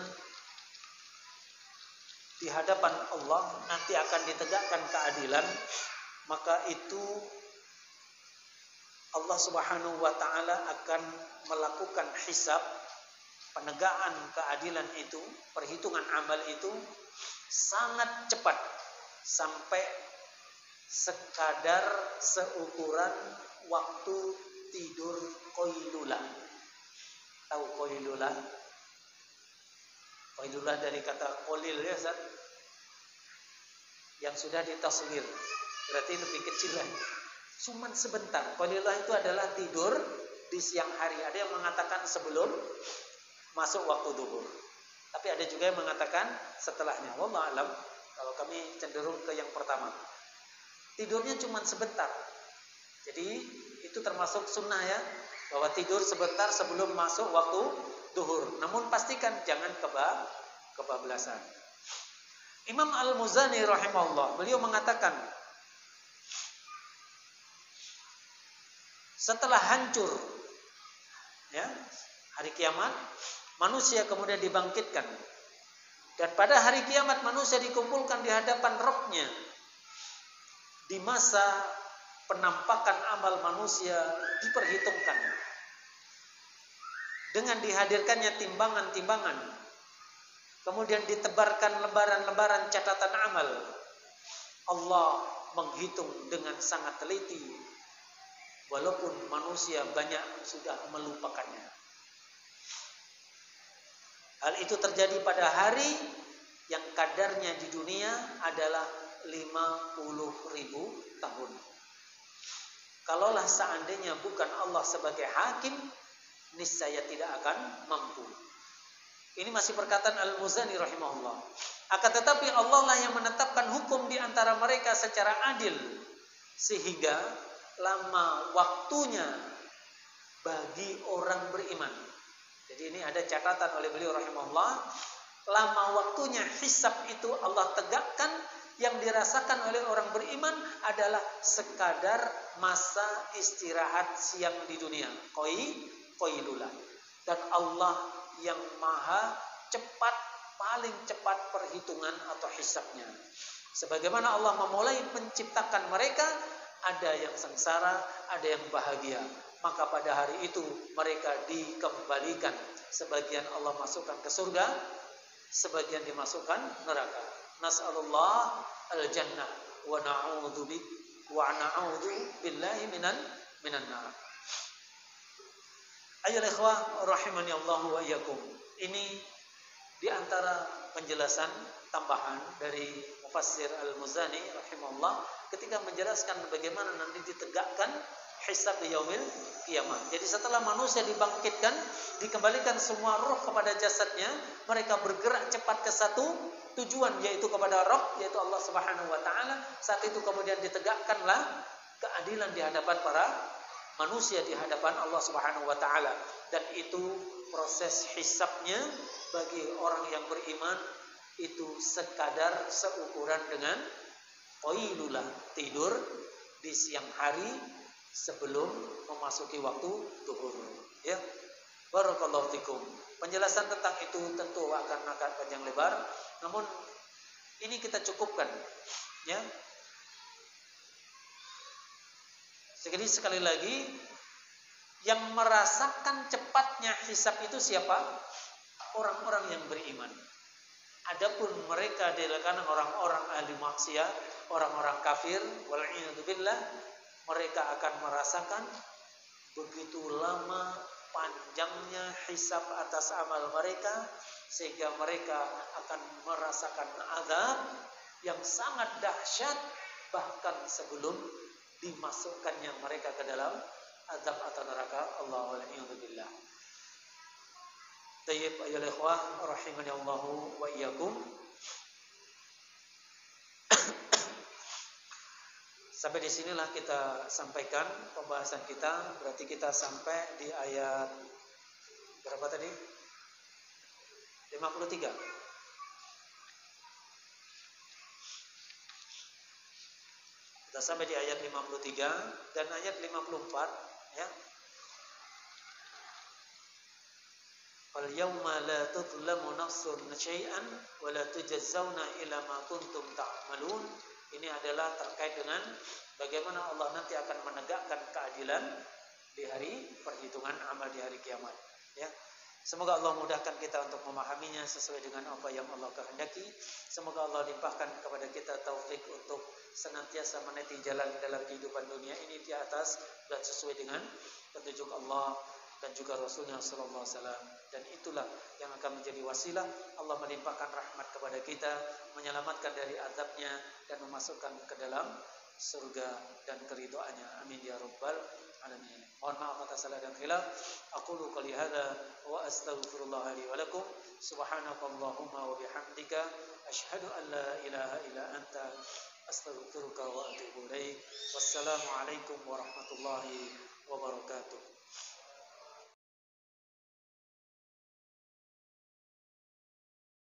di hadapan Allah nanti akan ditegakkan keadilan, maka itu Allah Subhanahu wa taala akan melakukan hisab, penegakan keadilan itu, perhitungan amal itu sangat cepat sampai sekadar seukuran waktu tidur qailulah. Tahu qailulah? Qailulah dari kata qalil ya, Ustaz. Yang sudah ditasghir. Berarti lebih kecil lagi. Cuman sebentar. Qailulah itu adalah tidur di siang hari. Ada yang mengatakan sebelum masuk waktu zuhur. Tapi ada juga yang mengatakan setelahnya. Wallahu alam. Kalau kami cenderung ke yang pertama. Tidurnya cuma sebentar. Jadi itu termasuk sunnah ya, bahwa tidur sebentar sebelum masuk waktu zuhur. Namun pastikan jangan kebablasan. Imam Al-Muzani rahimahullah, beliau mengatakan setelah hancur ya, hari kiamat, manusia kemudian dibangkitkan. Dan pada hari kiamat manusia dikumpulkan di hadapan Rabb-nya. Di masa penampakan amal manusia diperhitungkan. Dengan dihadirkannya timbangan-timbangan. Kemudian ditebarkan lembaran-lembaran catatan amal. Allah menghitung dengan sangat teliti. Walaupun manusia banyak sudah melupakannya. Hal itu terjadi pada hari yang kadarnya di dunia adalah 50.000 tahun. Kalaulah seandainya bukan Allah sebagai hakim, niscaya tidak akan mampu. Ini masih perkataan Al-Muzani rahimahullah. Akan tetapi Allah lah yang menetapkan hukum di antara mereka secara adil, sehingga lama waktunya bagi orang beriman. Jadi ini ada catatan oleh beliau rahimahullah, lama waktunya hisab itu Allah tegakkan, yang dirasakan oleh orang beriman adalah sekadar masa istirahat siang di dunia, qailulah. Dan Allah yang maha cepat, paling cepat perhitungan atau hisabnya. Sebagaimana Allah memulai menciptakan mereka, ada yang sengsara, ada yang bahagia. Maka pada hari itu mereka dikembalikan. Sebagian Allah masukkan ke surga, sebagian dimasukkan neraka. Nas'alullah al-jannah wa na'udzu billahi minan nar. Ayyuhal ikhwah rahimani Allah wa iyyakum. Ini di antara penjelasan tambahan dari Mufassir Al-Muzani rahimahullah ketika menjelaskan bagaimana nanti ditegakkan hisab di yaumil kiamat. Jadi setelah manusia dibangkitkan, dikembalikan semua ruh kepada jasadnya, mereka bergerak cepat ke satu tujuan, yaitu kepada Rabb, yaitu Allah Subhanahu wa taala. Saat itu kemudian ditegakkanlah keadilan di hadapan para manusia, di hadapan Allah Subhanahu wa taala. Dan itu proses hisabnya bagi orang yang beriman itu sekadar seukuran dengan qailulah, tidur di siang hari sebelum memasuki waktu zuhur. Ya. Barakallahu fikum. Penjelasan tentang itu tentu akan panjang lebar, namun ini kita cukupkan, ya. Sekali lagi, yang merasakan cepatnya hisab itu siapa? Orang-orang yang beriman. Adapun mereka di kalangan orang-orang ahli maksiat, orang-orang kafir, wal'iyadu billah, mereka akan merasakan begitu lama panjangnya hisab atas amal mereka, sehingga mereka akan merasakan azab yang sangat dahsyat, bahkan sebelum dimasukkannya mereka ke dalam azab atau neraka. Allahu a'lam. Tayyib ayyuhal ikhwah rahimani Allah wa iyyakum. Sampai di sinilah kita sampaikan pembahasan kita. Berarti kita sampai di ayat berapa tadi? 53. Kita sampai di ayat 53 dan ayat 54, ya. Fal yauma la tudlamu nafsun syai'an wa la tujzauna ila ma kuntum ta'malun. Ini adalah terkait dengan bagaimana Allah nanti akan menegakkan keadilan di hari perhitungan amal di hari kiamat. Ya. Semoga Allah mudahkan kita untuk memahaminya sesuai dengan apa yang Allah kehendaki. Semoga Allah limpahkan kepada kita taufik untuk senantiasa meniti jalan dalam kehidupan dunia ini di atas dan sesuai dengan petunjuk Allah dan juga Rasulnya sallallahu alaihi wasallam. Dan itulah yang akan menjadi wasilah Allah melimpahkan rahmat kepada kita, menyelamatkan dari azabnya dan memasukkan ke dalam surga dan keridhaannya. Amin ya rabbal alamin. Mohon maaf atas salah dan khilaf. Aqulu qouli hadza wa astaghfirullah li wa lakum. Subhanakallahumma wa bihamdika asyhadu an la ilaha illa anta astaghfiruka wa atubu ilaik. Wassalamu alaikum warahmatullahi wabarakatuh.